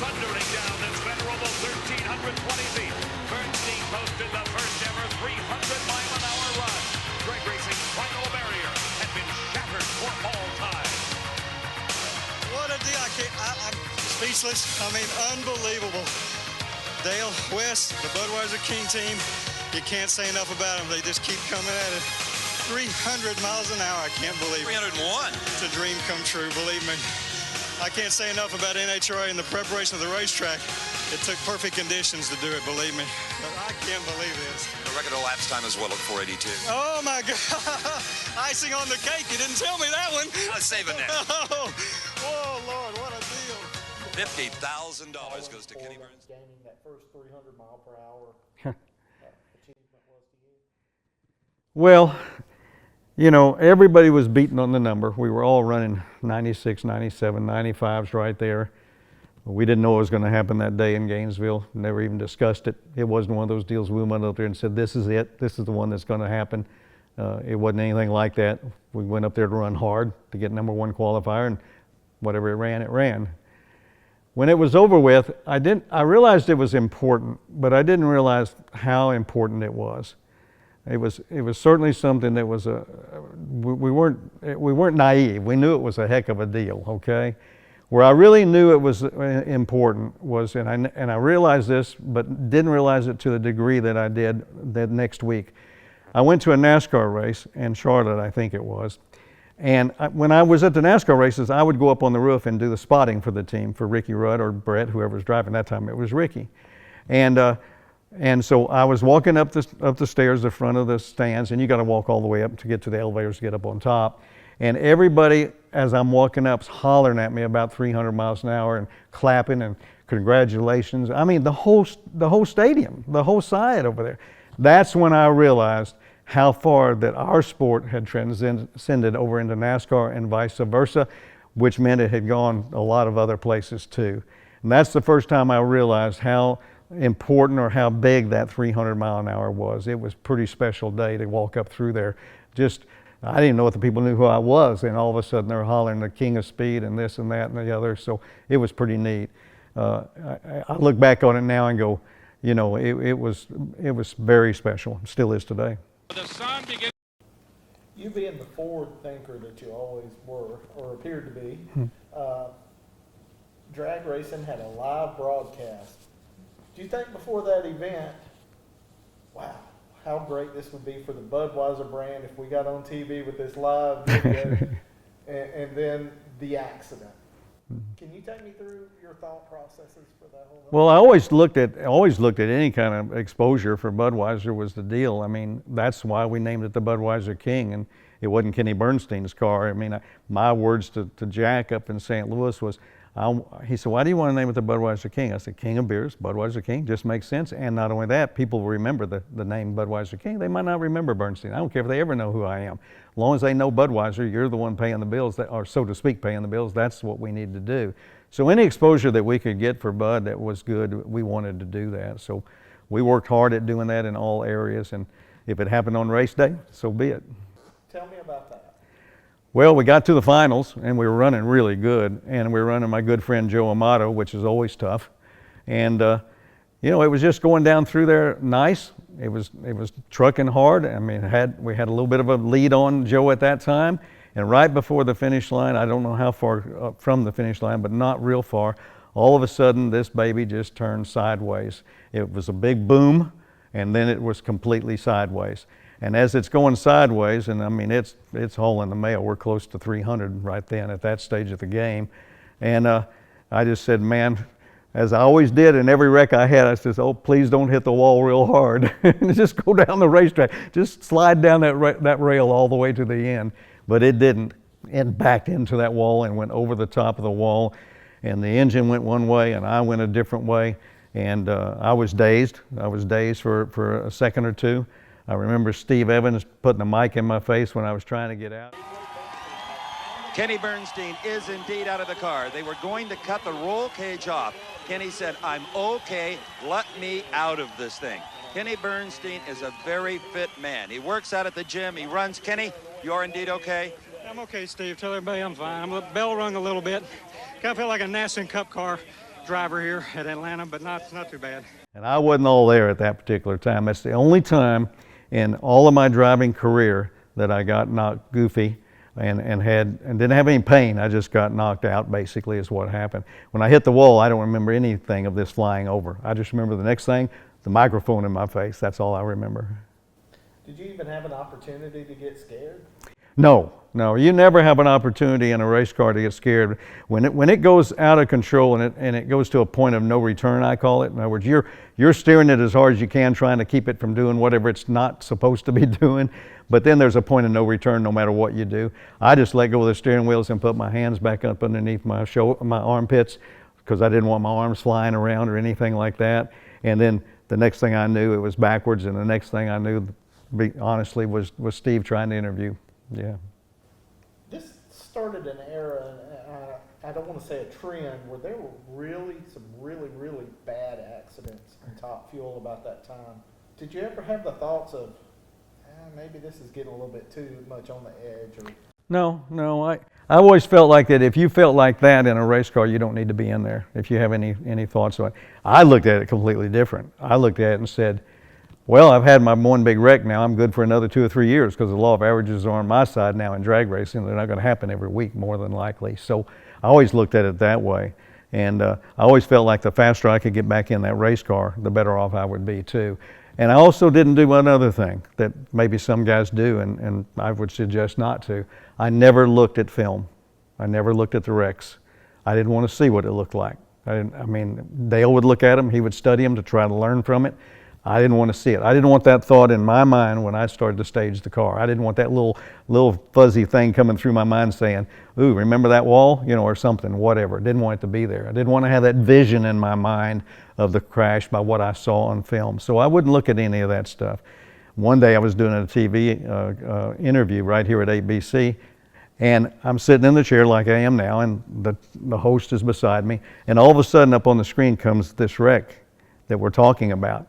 Thundering down this venerable 1,320 feet, Bernstein posted the first ever 300-mile-an-hour run. Drag racing's final barrier had been shattered for all time. What a deal. I'm speechless. I mean, unbelievable. Dale, West, the Budweiser King team, you can't say enough about them. They just keep coming at it. 300 miles an hour. I can't believe it. 301. It's a dream come true, believe me. I can't say enough about NHRA and the preparation of the racetrack. It took perfect conditions to do it, believe me. But I can't believe this. The record elapsed time as well at 482. Oh, my God. Icing on the cake. You didn't tell me that one. I'll save it now. Oh, Lord, what a deal. $50,000 goes to Kenny Bernstein. Gaining that first 300 mile per hour achievement was to you? Well, you know, everybody was beating on the number. We were all running 96, 97, 95s right there. We didn't know what was going to happen that day in Gainesville. Never even discussed it. It wasn't one of those deals we went up there and said, this is it. This is the one that's going to happen. It wasn't anything like that. We went up there to run hard to get #1 qualifier, and whatever it ran, it ran. When it was over with, I realized it was important, but I didn't realize how important it was. It was certainly something that was we weren't naive. We knew it was a heck of a deal, okay? Where I really knew it was important was, and I realized this, but didn't realize it to the degree that I did that next week. I went to a NASCAR race in Charlotte, I think it was. And when I was at the NASCAR races, I would go up on the roof and do the spotting for the team, for Ricky Rudd or Brett, whoever was driving. That time it was Ricky. And so I was walking up the stairs, the front of the stands, and you got to walk all the way up to get to the elevators to get up on top. And everybody, as I'm walking up, is hollering at me about 300 miles an hour and clapping and congratulations. I mean, the whole stadium, the whole side over there. That's when I realized how far that our sport had transcended over into NASCAR and vice versa, which meant it had gone a lot of other places too. And that's the first time I realized how important or how big that 300 mile an hour was. It was a pretty special day to walk up through there. I didn't know if the people knew who I was, and all of a sudden they're hollering the king of speed and this and that and the other, so it was pretty neat. I look back on it now and go, you know, it was very special, still is today. You being the forward thinker that you always were, or appeared to be, drag racing had a live broadcast. Do you think before that event, wow, how great this would be for the Budweiser brand if we got on TV with this live video, and then the accident? Can you take me through your thought processes for that whole? Well, I always looked at any kind of exposure for Budweiser was the deal. I mean, that's why we named it the Budweiser King, and it wasn't Kenny Bernstein's car. I mean, my words to Jack up in St. Louis was, he said, why do you want to name it the Budweiser King? I said, King of beers, Budweiser King, just makes sense. And not only that, people will remember the name Budweiser King. They might not remember Bernstein. I don't care if they ever know who I am. As long as they know Budweiser, you're the one paying the bills, or so to speak, paying the bills. That's what we need to do. So any exposure that we could get for Bud that was good, we wanted to do that. So we worked hard at doing that in all areas. And if it happened on race day, so be it. Tell me about that. Well, we got to the finals, and we were running really good, and we were running my good friend Joe Amato, which is always tough. And, you know, it was just going down through there nice. It was trucking hard. I mean, we had a little bit of a lead on Joe at that time, and right before the finish line, I don't know how far from the finish line, but not real far, all of a sudden this baby just turned sideways. It was a big boom, and then it was completely sideways. And as it's going sideways, and I mean, it's hole in the mail. We're close to 300 right then at that stage of the game. And I just said, man, as I always did in every wreck I had, I said, oh, please don't hit the wall real hard. Just go down the racetrack. Just slide down that rail all the way to the end. But it didn't. It backed into that wall and went over the top of the wall. And the engine went one way and I went a different way. And I was dazed. I was dazed for a second or two. I remember Steve Evans putting a mic in my face when I was trying to get out. Kenny Bernstein is indeed out of the car. They were going to cut the roll cage off. Kenny said, I'm okay, let me out of this thing. Kenny Bernstein is a very fit man. He works out at the gym, he runs. Kenny, You are indeed okay? I'm okay, Steve. Tell everybody I'm fine. I'm bell rung a little bit. Kind of feel like a NASCAR Cup car driver here at Atlanta, but not too bad. And I wasn't all there at that particular time. That's the only time in all of my driving career that I got knocked goofy and didn't have any pain. I just got knocked out, basically, is what happened. When I hit the wall, I don't remember anything of this flying over. I just remember the next thing, the microphone in my face. That's all I remember. Did you even have an opportunity to get scared? No, you never have an opportunity in a race car to get scared. When it goes out of control and it goes to a point of no return, I call it. In other words, you're steering it as hard as you can, trying to keep it from doing whatever it's not supposed to be doing. But then there's a point of no return no matter what you do. I just let go of the steering wheels and put my hands back up underneath my armpits because I didn't want my arms flying around or anything like that. And then the next thing I knew, it was backwards, and the next thing I knew, honestly, was Steve trying to interview. Yeah. This started an era, and I don't want to say a trend, where there were some really bad accidents in Top Fuel about that time. Did you ever have the thoughts of, maybe this is getting a little bit too much on the edge? Or No. I always felt like that if you felt like that in a race car, you don't need to be in there, if you have any thoughts on it. I looked at it completely different. I looked at it and said, well, I've had my one big wreck now. I'm good for another 2 or 3 years because the law of averages are on my side now in drag racing. They're not going to happen every week, more than likely. So I always looked at it that way. And I always felt like the faster I could get back in that race car, the better off I would be too. And I also didn't do one other thing that maybe some guys do, and I would suggest not to. I never looked at film. I never looked at the wrecks. I didn't want to see what it looked like. I mean, Dale would look at them. He would study them to try to learn from it. I didn't want to see it. I didn't want that thought in my mind when I started to stage the car. I didn't want that little fuzzy thing coming through my mind saying, ooh, remember that wall? Or something, whatever. Didn't want it to be there. I didn't want to have that vision in my mind of the crash by what I saw on film. So I wouldn't look at any of that stuff. One day I was doing a TV interview right here at ABC, and I'm sitting in the chair like I am now, and the host is beside me, and all of a sudden up on the screen comes this wreck that we're talking about.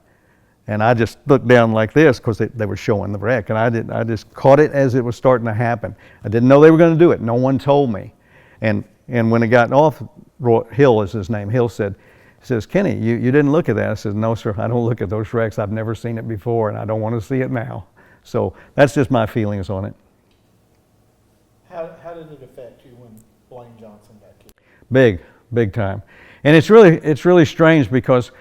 And I just looked down like this because they were showing the wreck, and I just caught it as it was starting to happen. I didn't know they were going to do it. No one told me. And when it got off, Hill is his name. Hill says, Kenny, you didn't look at that. I said, no, sir, I don't look at those wrecks. I've never seen it before, and I don't want to see it now. So that's just my feelings on it. How did it affect you when Blaine Johnson got killed? Big time. And it's really strange because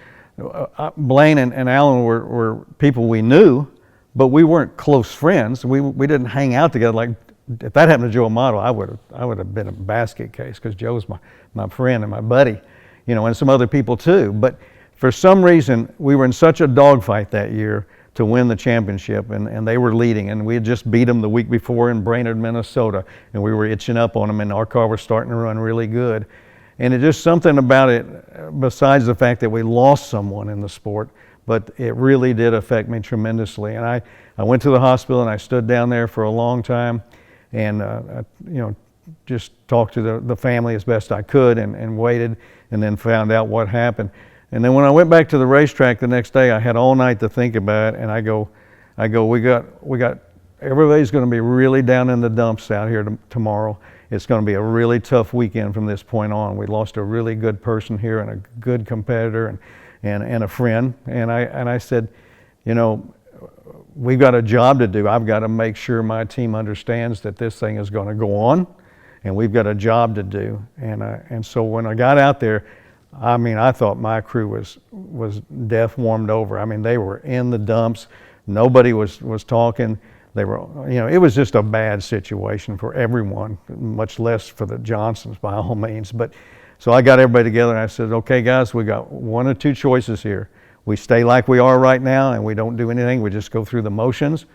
Blaine and Alan were people we knew, but we weren't close friends. We didn't hang out together. Like, if that happened to Joe Amato, I would have been a basket case because Joe's my friend and my buddy, and some other people too. But for some reason, we were in such a dogfight that year to win the championship, and they were leading, and we had just beat them the week before in Brainerd, Minnesota, and we were itching up on them, and our car was starting to run really good. And it's just something about it, besides the fact that we lost someone in the sport, but it really did affect me tremendously. And I went to the hospital and I stood down there for a long time, and just talked to the family as best I could, and waited, and then found out what happened. And then when I went back to the racetrack the next day, I had all night to think about it, and I go, we got everybody's going to be really down in the dumps out here tomorrow. It's going to be a really tough weekend from this point on. We lost a really good person here and a good competitor and a friend. And I said, we've got a job to do. I've got to make sure my team understands that this thing is going to go on, and we've got a job to do. And so when I got out there, I thought my crew was death warmed over. I mean, they were in the dumps. Nobody was talking. They were, it was just a bad situation for everyone, much less for the Johnsons by all means. But so I got everybody together and I said, okay, guys, we got one or two choices here. We stay like we are right now and we don't do anything. We just go through the motions,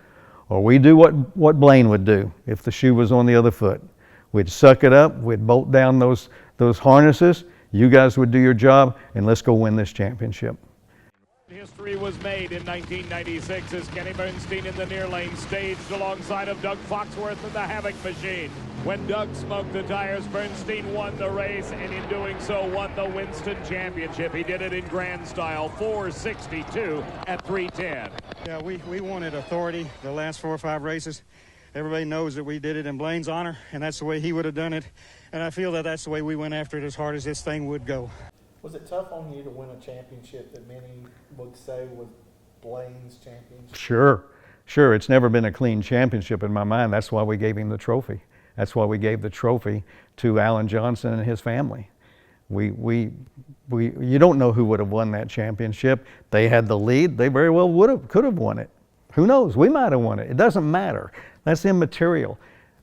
or we do what Blaine would do if the shoe was on the other foot. We'd suck it up. We'd bolt down those harnesses. You guys would do your job, and let's go win this championship. History was made in 1996 as Kenny Bernstein in the near lane staged alongside of Doug Foxworth in the Havoc machine. When Doug smoked the tires, Bernstein won the race, and in doing so won the Winston Championship. He did it in grand style, 462 at 310. Yeah, we wanted authority the last 4 or 5 races. everybody knows that we did it in Blaine's honor, and that's the way he would have done it. And I feel that that's the way we went after it, as hard as this thing would go. Was it tough on you to win a championship that many would say was Blaine's championship? Sure. It's never been a clean championship in my mind. That's why we gave him the trophy. That's why we gave the trophy to Alan Johnson and his family. You don't know who would have won that championship. They had the lead. They very well could have won it. Who knows? We might have won it. It doesn't matter. That's immaterial.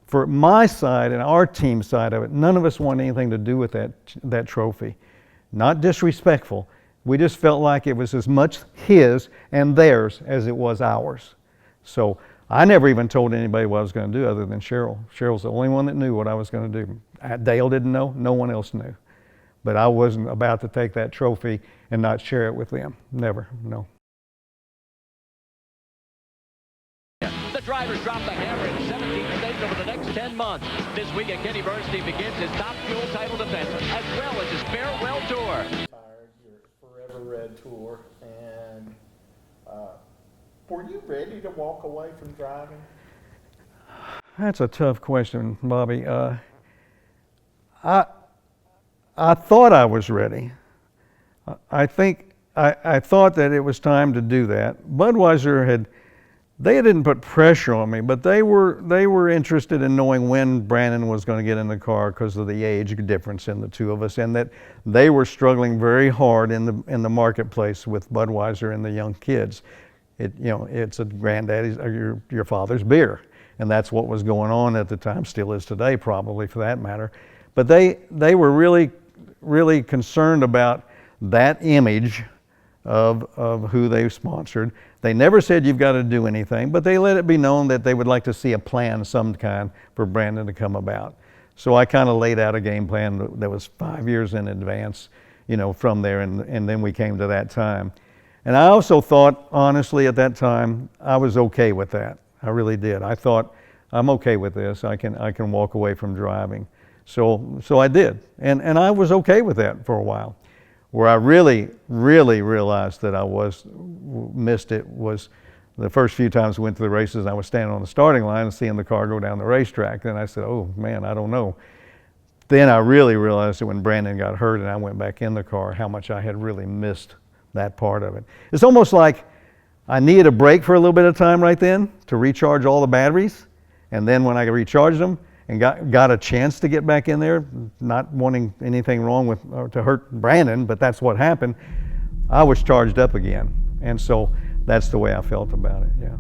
For my side and our team side of it, none of us want anything to do with that trophy. Not disrespectful. We just felt like it was as much his and theirs as it was ours. So I never even told anybody what I was going to do other than Cheryl. Cheryl's the only one that knew what I was going to do. Dale didn't know. No one else knew. But I wasn't about to take that trophy and not share it with them. Never, no. The drivers drop the hammer in 17 states over the next 10 months. This weekend, Kenny Bernstein begins his top fuel title defense, as well as his farewell tour. Your Forever Red tour, and were you ready to walk away from driving? That's a tough question, Bobby. I thought I was ready. I think I thought that it was time to do that. Budweiser they didn't put pressure on me, but they were interested in knowing when Brandon was going to get in the car because of the age difference in the two of us, and that they were struggling very hard in the marketplace with Budweiser and the young kids. It's a granddaddy's or your father's beer, and that's what was going on at the time, still is today probably for that matter. But they were really concerned about that image of who they sponsored. They never said you've got to do anything, but they let it be known that they would like to see a plan of some kind for Brandon to come about. So I kind of laid out a game plan that was 5 years in advance, from there, and then we came to that time. And I also thought, honestly, at that time, I was okay with that. I really did. I thought, I'm okay with this. I can walk away from driving. So I did, and I was okay with that for a while. Where I really realized that I missed it was the first few times we went to the races. I was standing on the starting line and seeing the car go down the racetrack. Then I said, oh man, I don't know. Then I really realized that when Brandon got hurt and I went back in the car, how much I had really missed that part of it. It's almost like I needed a break for a little bit of time right then to recharge all the batteries, and then when I recharged them and got a chance to get back in there, not wanting anything wrong with to hurt Brandon, but that's what happened, I was charged up again. And so that's the way I felt about it, yeah.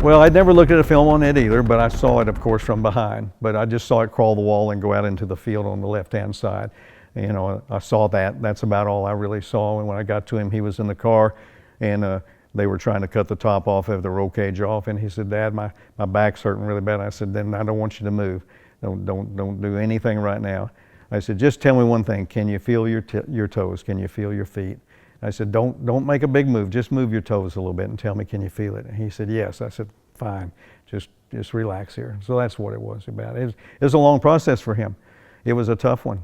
Well, I'd never looked at a film on it either, but I saw it, of course, from behind. But I just saw it crawl the wall and go out into the field on the left-hand side. I saw that. That's about all I really saw. And when I got to him, he was in the car, and they were trying to cut the top off of the roll cage off. And he said, "Dad, my back's hurting really bad." I said, "Then I don't want you to move. Don't do anything right now." I said, "Just tell me one thing. Can you feel your toes? Can you feel your feet?" I said, don't make a big move. Just move your toes a little bit and tell me, can you feel it? And he said, yes. I said, fine. Just relax here. So that's what it was about. It was a long process for him. It was a tough one.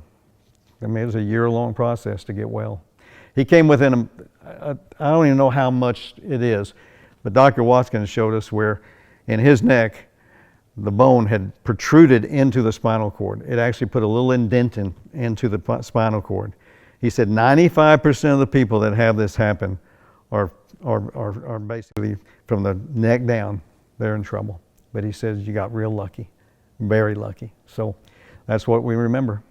I mean, it was a year-long process to get well. He came within, I don't even know how much it is, but Dr. Watkins showed us where in his neck, the bone had protruded into the spinal cord. It actually put a little indent into the spinal cord. He said 95% of the people that have this happen are basically from the neck down, they're in trouble. But he says you got real lucky, very lucky. So that's what we remember.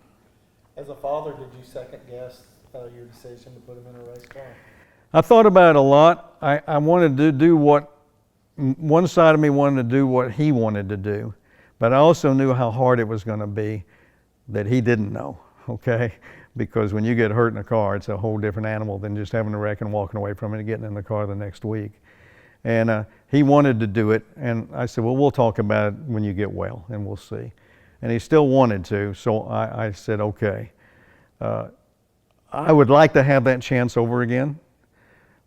As a father, did you second guess your decision to put him in a race car? I thought about it a lot. I wanted to do one side of me wanted to do what he wanted to do, but I also knew how hard it was going to be that he didn't know, okay? Because when you get hurt in a car, it's a whole different animal than just having a wreck and walking away from it and getting in the car the next week. And he wanted to do it, and I said, well, we'll talk about it when you get well, and we'll see. And he still wanted to, so I said, okay. I would like to have that chance over again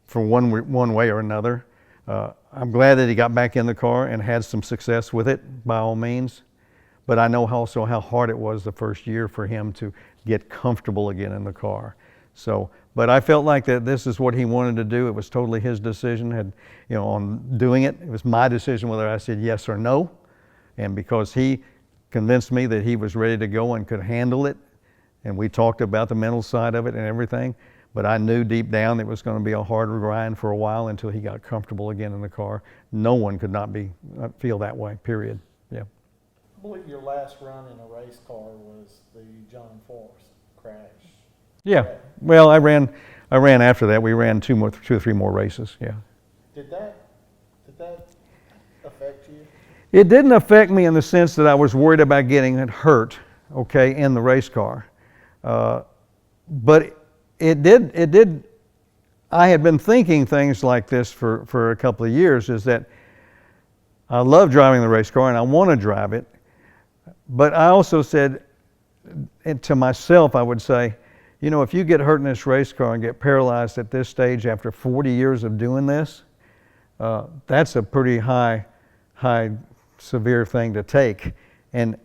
for one way or another. I'm glad that he got back in the car and had some success with it, by all means. But I know also how hard it was the first year for him to get comfortable again in the car. So, but I felt like that this is what he wanted to do. It was totally his decision, on doing it. It was my decision whether I said yes or no. And because he convinced me that he was ready to go and could handle it, and we talked about the mental side of it and everything, but I knew deep down it was going to be a hard grind for a while until he got comfortable again in the car. No one could not feel that way, period. Yeah. I believe your last run in a race car was the John Force crash. Yeah. Well, I ran after that. We ran two or three more races. Yeah. Did that affect you? It didn't affect me in the sense that I was worried about getting hurt, okay, in the race car. But it did. I had been thinking things like this for a couple of years, is that I love driving the race car and I want to drive it. But I also said, and to myself, I would say, if you get hurt in this race car and get paralyzed at this stage after 40 years of doing this, that's a pretty high, severe thing to take. And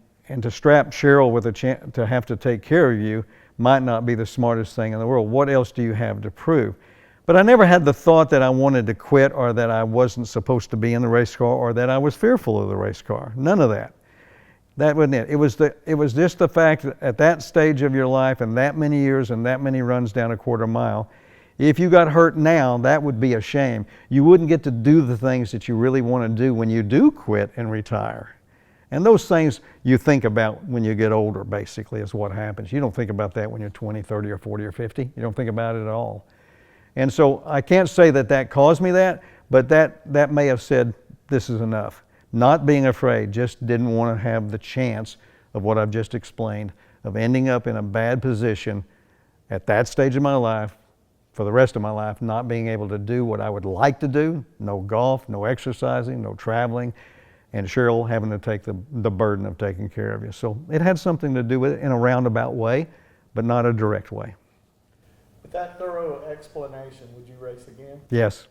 to strap Cheryl with to have to take care of you might not be the smartest thing in the world. What else do you have to prove? But I never had the thought that I wanted to quit, or that I wasn't supposed to be in the race car, or that I was fearful of the race car. None of that. That wasn't it. It was just the fact that at that stage of your life and that many years and that many runs down a quarter mile, if you got hurt now, that would be a shame. You wouldn't get to do the things that you really want to do when you do quit and retire. And those things you think about when you get older, basically, is what happens. You don't think about that when you're 20, 30, or 40, or 50. You don't think about it at all. And so I can't say that caused me that, but that may have said, this is enough. Not being afraid, just didn't want to have the chance of what I've just explained, of ending up in a bad position at that stage of my life, for the rest of my life, not being able to do what I would like to do. No golf, no exercising, no traveling, and Cheryl having to take the burden of taking care of you. So it had something to do with it in a roundabout way, but not a direct way. With that thorough explanation, would you race again? Yes.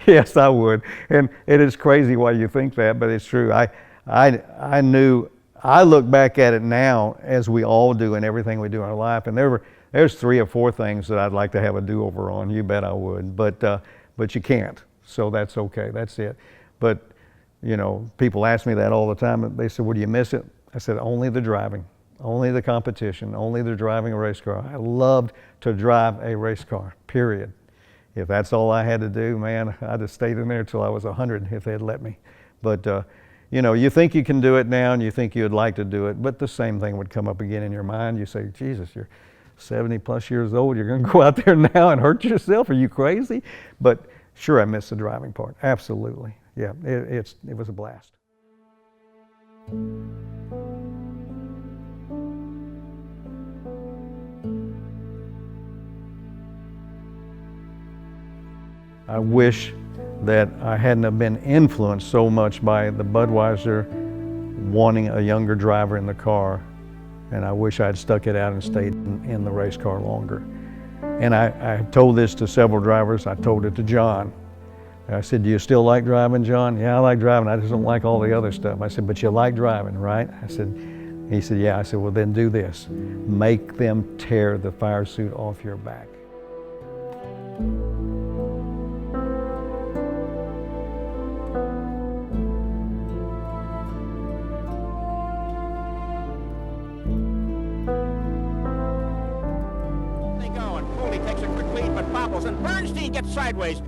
Yes, I would. And it is crazy why you think that, but it's true. I knew, I look back at it now, as we all do in everything we do in our life, and there's 3 or 4 things that I'd like to have a do-over on. You bet I would. But you can't. So that's okay. That's it. But people ask me that all the time. They said, "Would you miss it?" I said, "Only the driving, only the competition, only the driving a race car." I loved to drive a race car, period. If that's all I had to do, man, I'd have stayed in there till I was 100 if they'd let me. But, you think you can do it now and you think you'd like to do it, but the same thing would come up again in your mind. You say, Jesus, you're 70 plus years old. You're going to go out there now and hurt yourself? Are you crazy? But sure, I miss the driving part. Absolutely. Yeah, it was a blast. I wish that I hadn't have been influenced so much by the Budweiser wanting a younger driver in the car, and I wish I had stuck it out and stayed in the race car longer. And I told this to several drivers. I told it to John. I said, "Do you still like driving, John?" "Yeah, I like driving. I just don't like all the other stuff." I said, "But you like driving, right?" He said, "Yeah." I said, "Well, then do this. Make them tear the fire suit off your back." They go, and Foley takes a quick lead, but bobbles, and Bernstein gets sideways.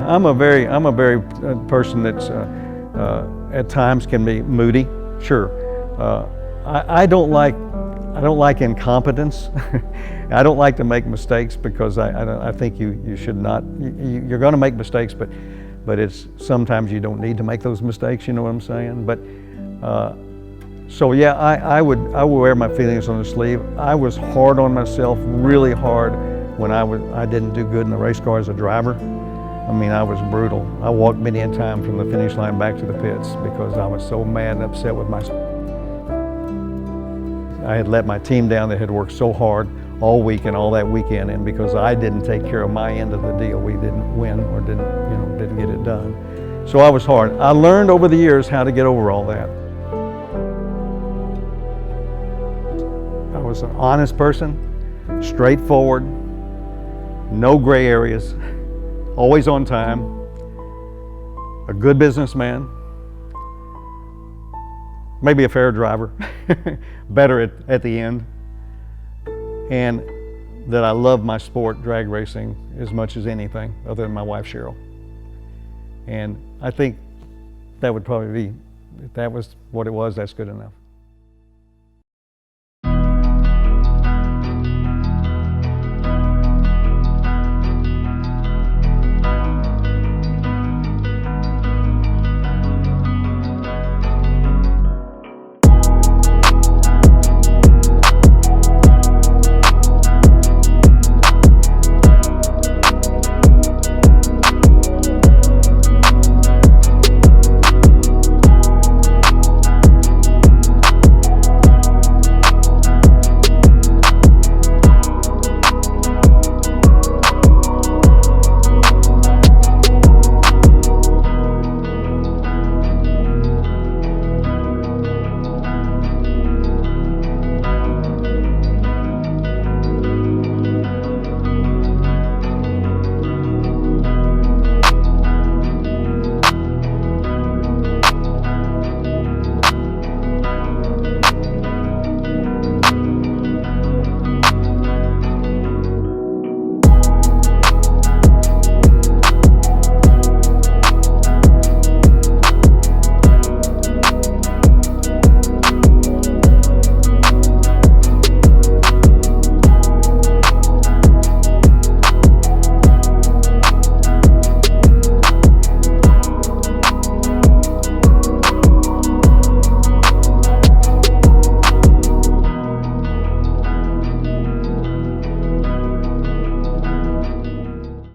I'm a very person that's at times can be moody. Sure, I don't like incompetence. I don't like to make mistakes because I think you should not. You're going to make mistakes, but it's sometimes you don't need to make those mistakes. You know what I'm saying? But so yeah, I will wear my feelings on the sleeve. I was hard on myself, really hard, when I didn't do good in the race car as a driver. I mean, I was brutal. I walked many a time from the finish line back to the pits because I was so mad and upset with myself. I had let my team down that had worked so hard all week and all that weekend, and because I didn't take care of my end of the deal, we didn't win or didn't get it done. So I was hard. I learned over the years how to get over all that. I was an honest person, straightforward, no gray areas, always on time, a good businessman, maybe a fair driver, better at the end, and that I love my sport, drag racing, as much as anything other than my wife, Cheryl. And I think that would probably be, if that was what it was, that's good enough.